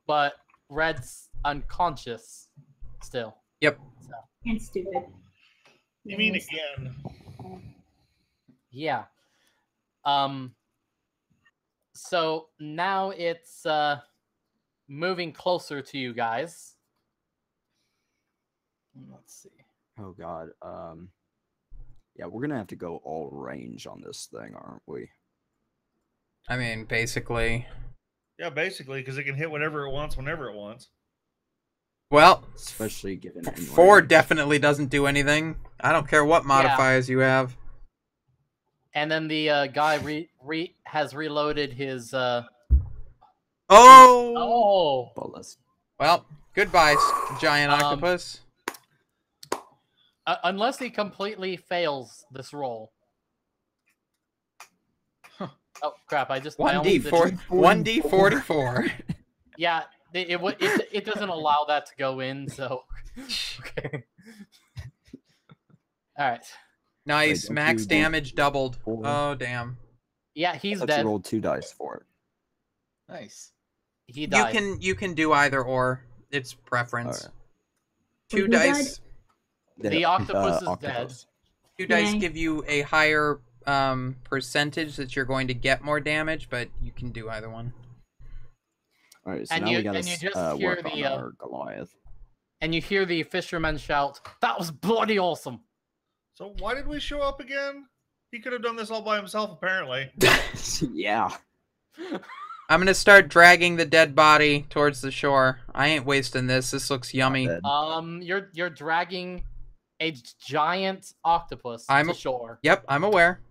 but Red's unconscious still. Yep. And stupid. You mean Yes. again? Yeah. So now it's moving closer to you guys. Let's see. Oh god. Yeah, we're gonna have to go all range on this thing, aren't we? I mean, basically. Yeah, basically, because it can hit whatever it wants whenever it wants. Well, Especially given 4 definitely doesn't do anything. I don't care what modifiers you have. And then the guy has reloaded his. Oh! bullets. Well, goodbye, giant octopus. Unless he completely fails this roll. Oh crap! I almost did 1d44. Yeah, it doesn't allow that to go in. So okay. All right. Nice. Wait, Max damage doubled. 4? Oh damn. Yeah, he's Let's dead. roll 2 dice for it. Nice. He died. You can do either or. It's preference. Alright. 2 Who dice. The octopus is dead. 2 dice Yay. give you a higher percentage that you're going to get more damage, but you can do either one. Alright, so And now you- we gotta and you just hear work on the, our Goliath. And you hear the fisherman shout, "That was bloody awesome!" So why did we show up again? He could have done this all by himself, apparently. Yeah. I'm gonna start dragging the dead body towards the shore. I ain't wasting this. This looks yummy. Dead. You're dragging a giant octopus to shore. Yep, I'm aware.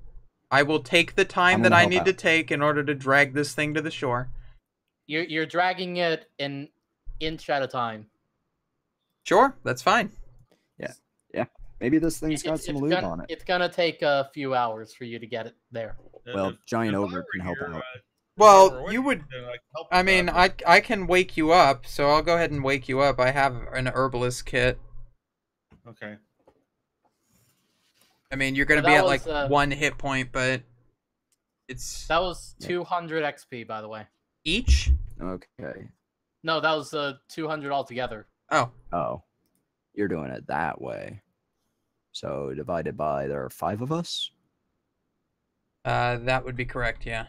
I will take the time I'm that gonna I help need to out. take in order to drag this thing to the shore. You're dragging it an inch at a time. Sure, that's fine. Maybe this thing's got some lube on it. It's gonna take a few hours for you to get it there. Well, Giant if I Ogre were can help here, out. Well, if I were you would. then I could help I with mean, that. I can wake you up, so I'll go ahead and wake you up. I have an herbalist kit. Okay. I mean, you're gonna That be at was, like 1 hit point, but it's That was 200 XP, by the way. each. Okay. No, that was 200 altogether. Oh, Oh. You're doing it that way. So divided by, there are 5 of us? that would be correct. Yeah.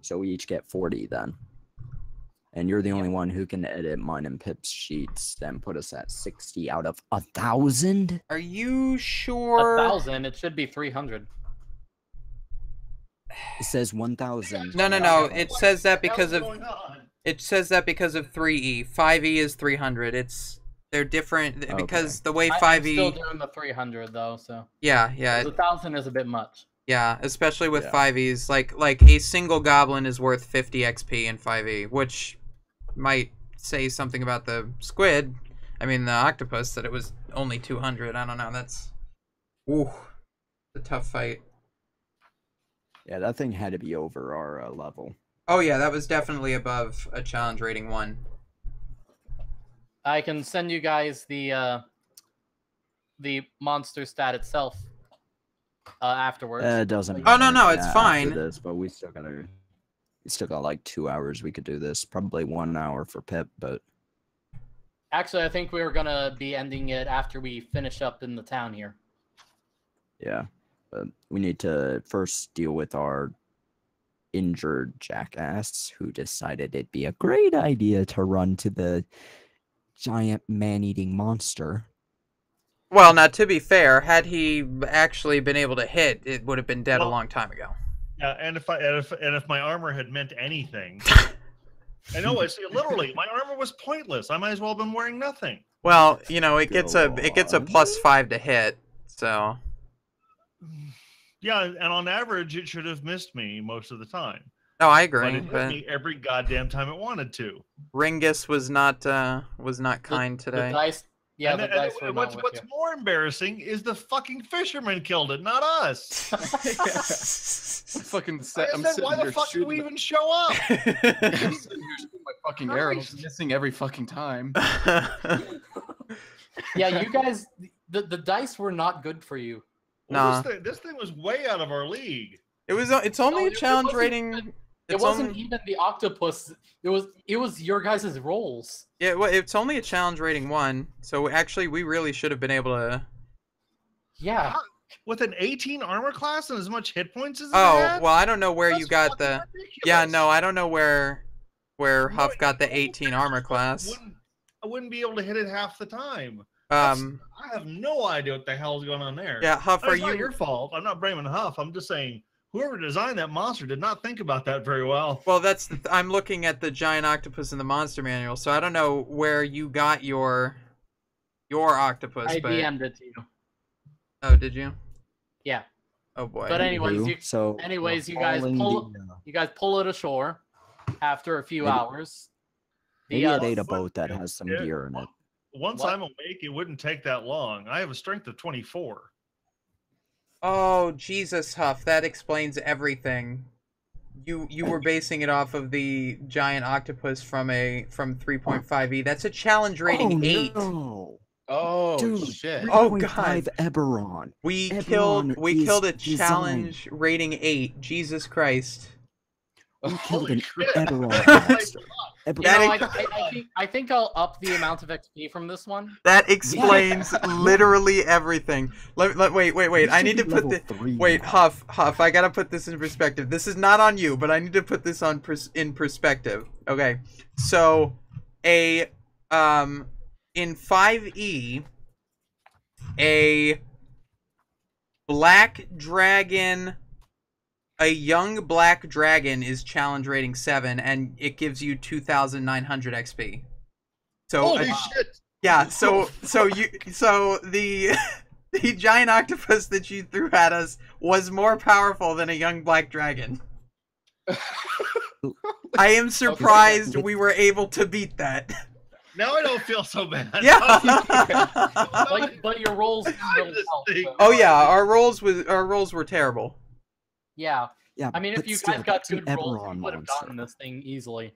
So we each get 40 then. And you're the only one who can edit mine and Pip's sheets and put us at 60 out of 1,000? Are you sure? 1,000. It should be 300. It says 1,000. No. It says that What the because hell's of going on? it says that because of 3E. 5E is 300. They're different because the way I'm 5E. still doing the 300 though, so Yeah. 1,000 is a bit much. Yeah, especially with Yeah. 5Es. Like a single goblin is worth 50 XP in 5E, which might say something about the squid. I mean, the octopus, that it was only 200. I don't know. That's a tough fight. Yeah, that thing had to be over our level. Oh yeah, that was definitely above a challenge rating 1. I can send you guys the monster stat itself afterwards. It doesn't Oh, no, matter it's after fine. This, but we still got like 2 hours we could do this. Probably 1 hour for Pip, but Actually, I think we were gonna be ending it after we finish up in the town here. yeah. But we need to first deal with our injured jackass who decided it'd be a great idea to run to the giant man-eating monster. Well, now to be fair, had he actually been able to hit, it would have been dead a long time ago. Yeah, and if my armor had meant anything, I know it's literally my armor was pointless. I might as well have been wearing nothing. Well, it gets a +5 to hit, so. Yeah, and on average, it should have missed me most of the time. No, I But agree. it hit But me every goddamn time it wanted to. Ringus was not kind The today. dice, yeah, And the dice were not with what's you. more embarrassing is the fucking fisherman killed it, not us. Fucking I set. I'm said, sitting why the here fuck did we shooting. even show up? I'm sitting here shooting my fucking arrows, Christ. missing every fucking time. Yeah, you guys, the dice were not good for you. Nah. This thing was way out of our league. It's only No, a it challenge wasn't rating. even- It It's wasn't only, even the octopus. It was your guys' rolls. yeah, well, it's only a challenge rating 1. So actually, we really should have been able to. Yeah. With an 18 armor class and as much hit points as it Oh had? well, I don't know where you That's got fucking the. Yeah, ridiculous. no, I don't know where No, Huff got the 18 armor class. I wouldn't be able to hit it half the time. I have no idea what the hell's going on there. Yeah, Huff, It's not your fault. I'm not blaming Huff. I'm just saying whoever designed that monster did not think about that very well. Well, I'm looking at the giant octopus in the monster manual, so I don't know where you got your octopus. I but... DM'd it to you. Oh, did you? Yeah. Oh boy. But anyways, you guys pull it ashore after a few hours. Maybe it ate a boat that has some gear in it. Once I'm awake, it wouldn't take that long. I have a strength of 24. Oh, Jesus, Huff, that explains everything. You were basing it off of the giant octopus from 3.5e. That's a challenge rating 8. No. Oh, Dude, shit. Oh, God. Eberron. We Eberron killed a is challenge rating 8. Jesus Christ. We killed an Eberron monster. I think I'll up the amount of XP from this one. That explains literally everything. Wait. I need to put this. Wait, Huff. I gotta put this in perspective. This is not on you, but I need to put this in perspective. Okay, so in 5e, a black dragon. A young black dragon is challenge rating 7, and it gives you 2,900 XP. So holy shit! Yeah. So the the giant octopus that you threw at us was more powerful than a young black dragon. I am surprised we were able to beat that. Now I don't feel so bad. Yeah. but your rolls really help. So. Oh yeah, our rolls were terrible. Yeah. Yeah. I mean, if you guys got good rolls, you would have gotten this thing easily.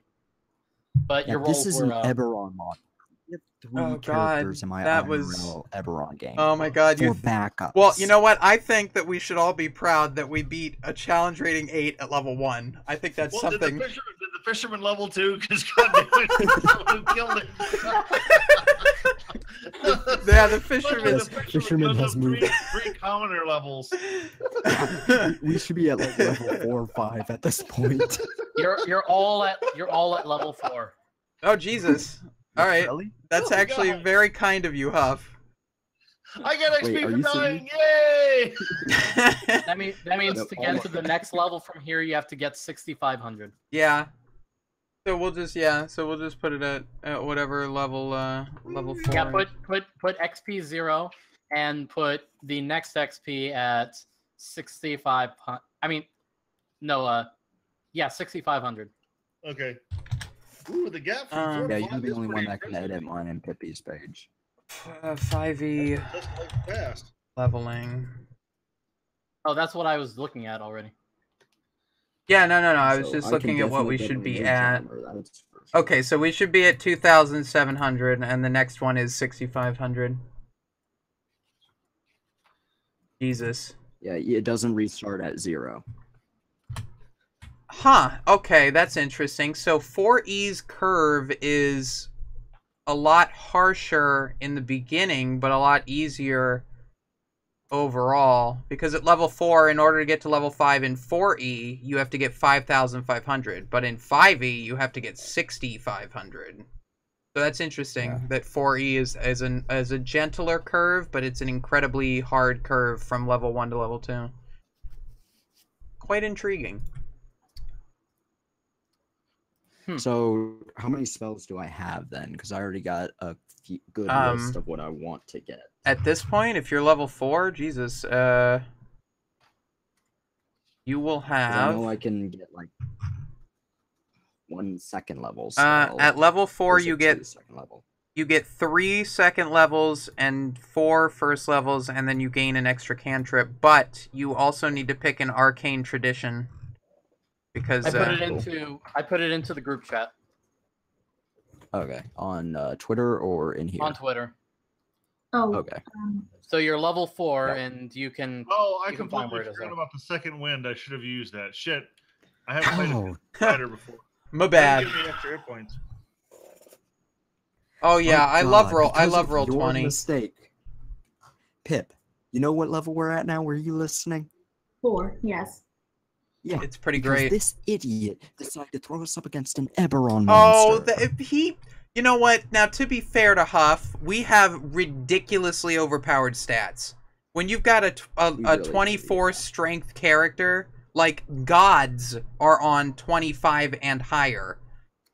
But your rolls this is were. an Eberron monster. You have 3 characters in my Eberron game. Oh my God! For backups. Well, you know what? I think that we should all be proud that we beat a challenge rating 8 at level 1. I think that's something. Did the fisherman level 2? Because goddamn it, who killed it? Yeah, the fisherman. Fisherman has moved. 3 commoner levels. We should be at like level 4 or 5 at this point. You're all at level 4. Oh Jesus! All right, Really? that's actually very kind of you, Huff. I get XP Wait, for dying! Yay! That means to get to the next level from here, you have to get 6,500. Yeah. So we'll just put it at whatever level 4. Yeah, put XP 0 and put the next XP at 6,500. I mean, no, yeah, 6,500. Okay. Ooh, the gap from Yeah, you're the only one that can edit mine and Pippi's page. 5e Just like fast. leveling. Oh, that's what I was looking at already. Yeah, no. I was So just I looking can at what we definitely should get be a new at. genre, that's for sure. Okay, so we should be at 2,700, and the next one is 6,500. Jesus. Yeah, it doesn't restart at 0. Huh, okay, that's interesting. So 4E's curve is a lot harsher in the beginning, but a lot easier overall. Because at level 4, in order to get to level 5 in 4E, you have to get 5,500. But in 5E, you have to get 6,500. So that's interesting that 4E is a gentler curve, but it's an incredibly hard curve from level 1 to level 2. Quite intriguing. So, how many spells do I have then? Because I already got a good list of what I want to get. At this point, if you're level 4, Jesus, you will 'Cause have. I know I can get like 1 second level spell. At level 4, Or is you it get 2 second level? 3 second levels and 4 first levels, and then you gain an extra cantrip. But you also need to pick an arcane tradition. Because I put it into the group chat Okay, on Twitter or in here? on Twitter. Oh, Okay. So you're level 4, Yeah. and you can. Oh, I You can find where completely it is, forgot though. about the second wind. I should have used that. Shit. I haven't played Oh, a fighter before. My bad. Give me extra hit points. Oh yeah, my I love God, roll. I because love of roll your 20. Mistake. Pip, you know what level we're at now? Were you listening? 4, yes. Yeah. It's pretty because great. This idiot decided to throw us up against an Eberron Oh, monster. You know what? Now, to be fair to Huff, we have ridiculously overpowered stats. When you've got a really 24 strength character, like, gods are on 25 and higher.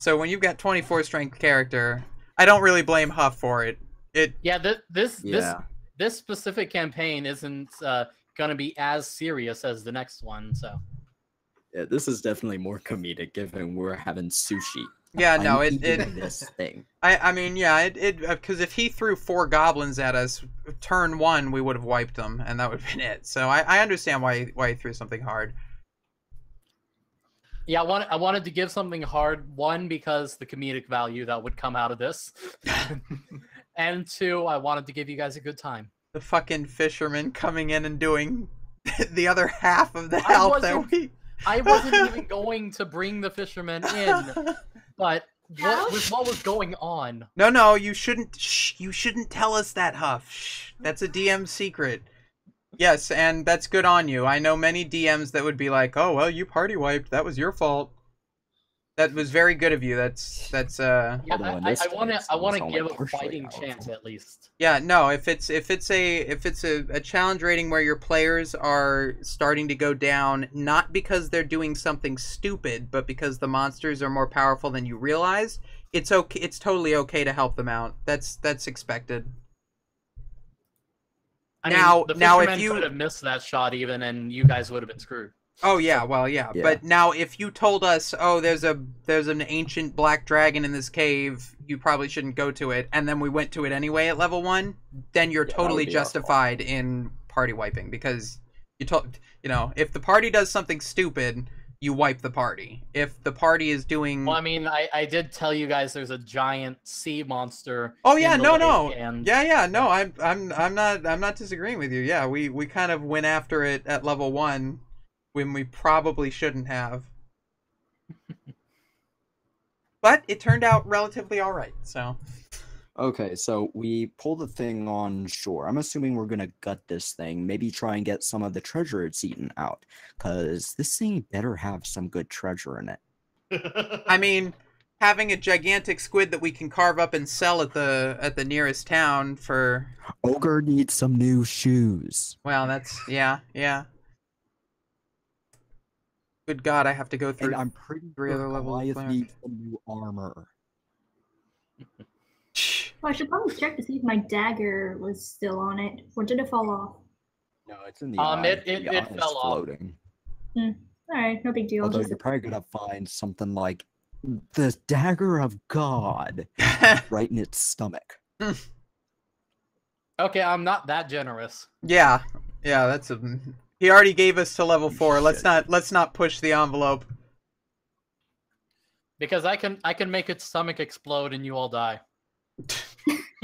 So when you've got 24 strength character, I don't really blame Huff for it. Yeah, this Yeah. specific campaign isn't gonna be as serious as the next one, so. Yeah, this is definitely more comedic given we're having sushi. Yeah, no, I'm it eating this thing. I mean, yeah, because if he threw 4 goblins at us, turn 1, we would have wiped them, and that would have been it. So I understand why he threw something hard. Yeah, I wanted to give something hard, one, because the comedic value that would come out of this. And 2, I wanted to give you guys a good time. The fucking fisherman coming in and doing the other half of the health that we... I wasn't even going to bring the fisherman in, but with what was going on? No, you shouldn't. Shh, you shouldn't tell us that, Huff. Shh, that's a DM secret. Yes, and that's good on you. I know many DMs that would be like, "Oh, well, you party wiped. That was your fault." That was very good of you. That's Yeah, Although in I this want case, to it was only give a partially fighting powerful. chance at least. yeah. No, if it's a challenge rating where your players are starting to go down, not because they're doing something stupid, but because the monsters are more powerful than you realize, it's okay. It's totally okay to help them out. That's expected. I Now- mean, the now if fisherman you- could have missed that shot even, and you guys would have been screwed. Oh yeah, well yeah. Yeah. But now if you told us, oh, there's an ancient black dragon in this cave, you probably shouldn't go to it, and then we went to it anyway at level 1, then you're Yeah, that totally would be our fault. justified in party wiping because if the party does something stupid, you wipe the party. If the party is doing Well, I mean, I did tell you guys there's a giant sea monster. Oh yeah, in the no. lake, and Yeah, no, I'm not disagreeing with you. Yeah, we kind of went after it at level 1 when we probably shouldn't have. But it turned out relatively all right. So Okay, so we pull the thing on shore. I'm assuming we're gonna gut this thing, maybe try and get some of the treasure it's eaten out, because this thing better have some good treasure in it. I mean, having a gigantic squid that we can carve up and sell at the nearest town for, Ogre needs some new shoes. well, that's yeah. Good God, I have to go And through I'm pretty 3 sure other levels of Goliath cleric. needs some new armor. Well, I should probably check to see if my dagger was still on it, or did it fall off? No, it's in the It The eye is fell off. floating. All right, no big deal. Although Just you're probably gonna find something like the dagger of God right in its stomach. Okay, I'm not that generous. Yeah, that's a. He already gave us to level 4. Let's Shit. not push the envelope. Because I can make its stomach explode and you all die.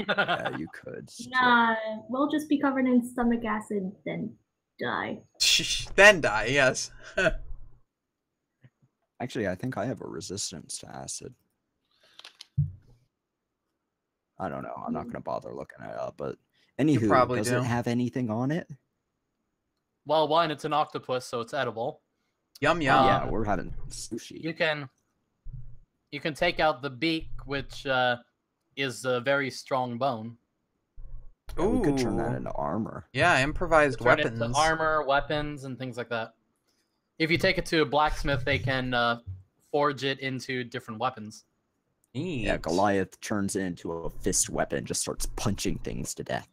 Yeah, you could. nah, we'll just be covered in stomach acid, then die. Then die. Yes. Actually, I think I have a resistance to acid. I don't know. I'm not gonna bother looking it up, but anywho, probably does do. it have anything on it? Well, one, it's an octopus, so it's edible. Yum yum. Yeah, we're having sushi. You can take out the beak, which is a very strong bone. Yeah, we could turn that Ooh. into armor. Yeah, improvised Turn it weapons. to armor, weapons, and things like that. If you take it to a blacksmith, they can forge it into different weapons. Neat. Yeah, Goliath turns it into a fist weapon, just starts punching things to death.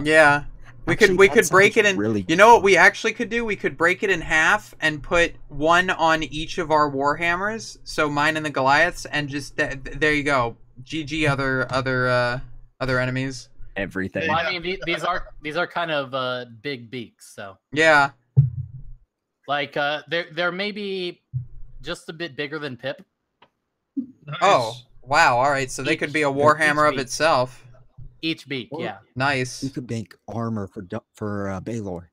Yeah. We Actually, could that break it sounds in. really You know what we actually could do? We could break it in half and put one on each of our warhammers. So mine and the Goliaths, and just there you go. GG other enemies. everything. Well, I mean, these are kind of big beaks, so Yeah. like they're maybe just a bit bigger than Pip. Oh wow. All right. So they could be a warhammer of beak. itself. Each beak, Or- yeah. Nice. You could make armor for Baylor.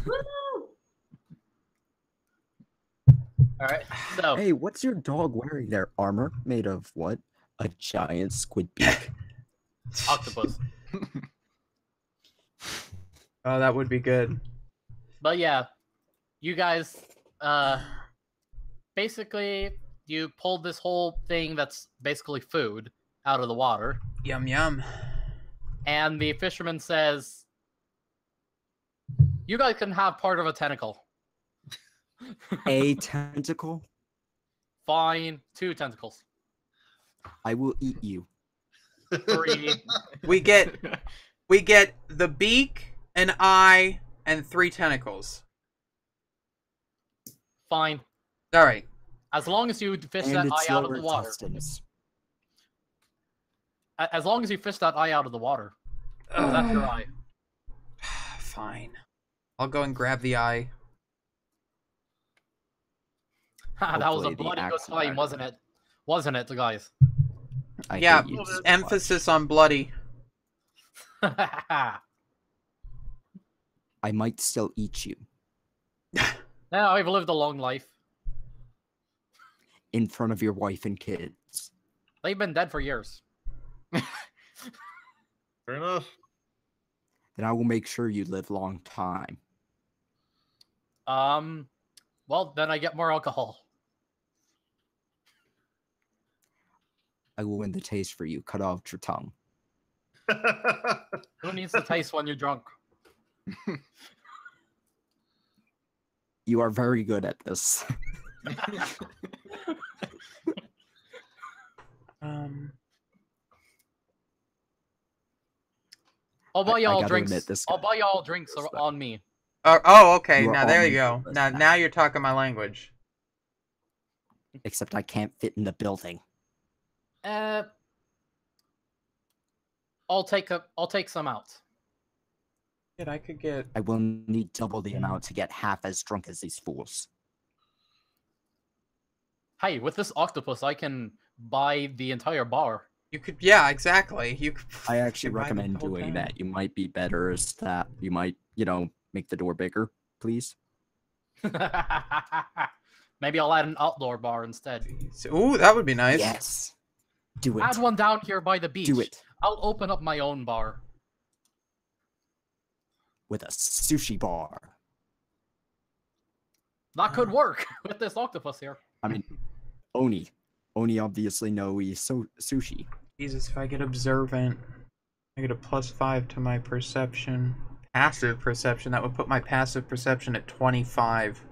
Woo! All right. So Hey, what's your dog wearing there? Armor made of what? A giant squid beak. octopus. Oh, that would be good. But yeah, you guys basically you pulled this whole thing that's basically food out of the water, Yum yum. and the fisherman says, "You guys can have part of a tentacle." A tentacle? Fine, 2 tentacles. I will eat you. 3. We get the beak, an eye, and 3 tentacles. Fine. All right. As long as you fish And that its eye out of lower the water. intestines. As long as you fish that eye out of the water. That's your eye. Fine. I'll go and grab the eye. That was a Hopefully the bloody good axe time, back. wasn't it? Wasn't it, guys? I Yeah, hate you so emphasis on bloody. much. I might still eat you. Now I've lived a long life. In front of your wife and kids. They've been dead for years. Fair enough. Then I will make sure you live long time. Well, then I get more alcohol. I will win the taste for you. Cut off your tongue. Who needs to taste when you're drunk? You are very good at this. I'll buy I y'all gotta drinks. admit, this I'll guy- buy y'all drinks on me. Oh, okay. You are Now there on you go. the list Now now. you're talking my language. Except I can't fit in the building. I'll take some out. Shit, I could get. I will need double the amount to get half as drunk as these fools. Hey, with this octopus, I can buy the entire bar. You could. Yeah, exactly. You could. I actually could buy the recommend whole doing thing. that. You might be better as that. You might, make the door bigger, please. Maybe I'll add an outdoor bar instead. Ooh, that would be nice. Yes. Do it. Add one down here by the beach. Do it. I'll open up my own bar. With a sushi bar. That could work with this octopus here. I mean, Oni. Oni obviously knows sushi. Jesus, if I get observant, I get a +5 to my perception. Passive perception. That would put my passive perception at 25.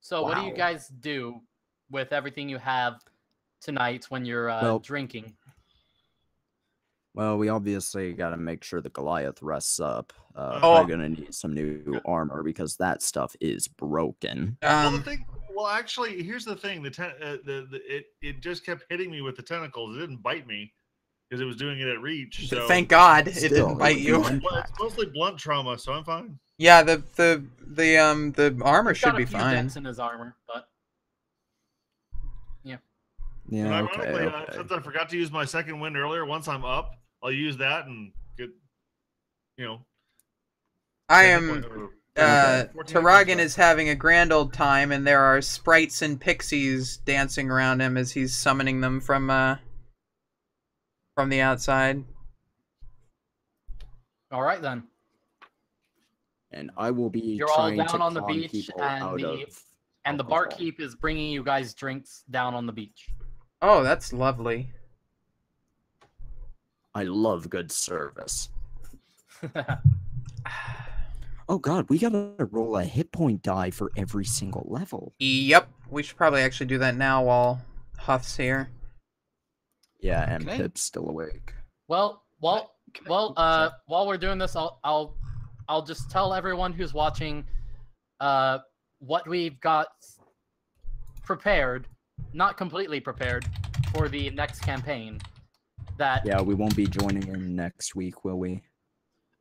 So what do you Wow. guys do with everything you have tonight when you're Well- drinking? Well, we obviously got to make sure the Goliath rests up. Oh. We're gonna need some new armor because that stuff is broken. Well, actually, here's the thing: it just kept hitting me with the tentacles. It didn't bite me because it was doing it at reach. So Thank God it Still, didn't bite it you. would be well, it's mostly blunt trauma, so I'm fine. Yeah, the armor He's should got be a few fine. dents in his armor, but Yeah, And ironically, okay. since I forgot to use my second wind earlier, once I'm up, I'll use that and get, I hit am. point or- 14 Taragan points is having a grand old time, and there are sprites and pixies dancing around him as he's summoning them from the outside. all right then. And I will be You're all trying down to on the con beach, people and out the of And the alcohol. barkeep is bringing you guys drinks down on the beach. Oh, that's lovely. I love good service. Oh god, we gotta roll a hit point die for every single level. Yep, we should probably actually do that now while Huff's here. Yeah, and Okay. Pip's still awake. Well, Sorry. while we're doing this, I'll just tell everyone who's watching what we've got prepared, not completely prepared, for the next campaign. That Yeah, we won't be joining in next week, will we?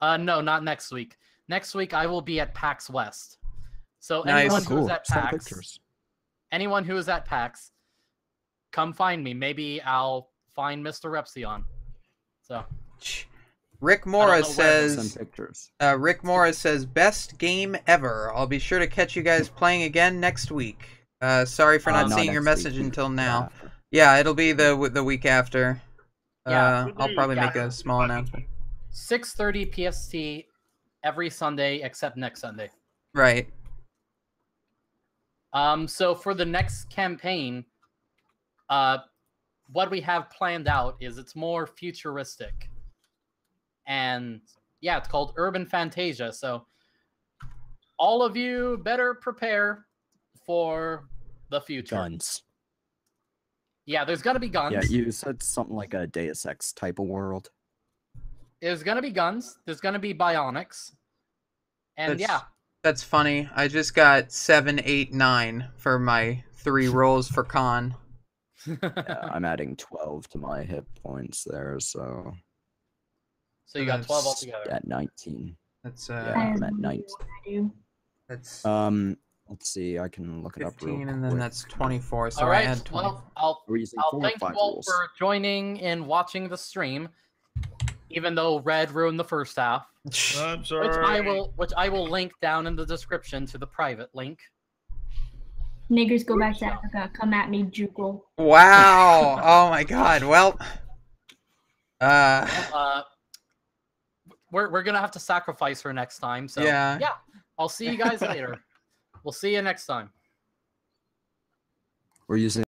no, not next week. Next week I will be at PAX West. So Nice. anyone Oh, who's cool. at Send PAX, pictures. anyone who is at PAX, come find me. Maybe I'll find Mr. Repsion. So Rick know Morris where to Send says. pictures. Rick Morris says best game ever. I'll be sure to catch you guys playing again next week. Sorry for not Not seeing your next week, message week until now. after. Yeah, it'll be the week after. Yeah. I'll probably make a small announcement. 6:30 PST every Sunday except next Sunday. Right. So for the next campaign, what we have planned out is it's more futuristic. And yeah, it's called Urban Fantasia. So all of you better prepare for the future. Guns. Yeah, there's gonna be guns. Yeah, you said something like a Deus Ex type of world. There's gonna be guns. There's gonna be bionics. And That's funny. I just got 7, 8, 9 for my 3 rolls for con. Yeah, I'm adding 12 to my hit points there, so. So you got 12 altogether. At 19. That's Yeah, I'm at 19. That's let's see, I can look it up real 15, quick. and then that's 24. So All right. I had 20. Well, I'll We're using 4 or thank 5 you all rules. for joining and watching the stream. Even though Red ruined the first half, I'm sorry. which I will link down in the description to the private link. Niggers go back to Africa. Come at me, Jukul. Wow! Oh my God. Well, We're gonna have to sacrifice her next time. So Yeah. I'll see you guys later. We'll see you next time. We're using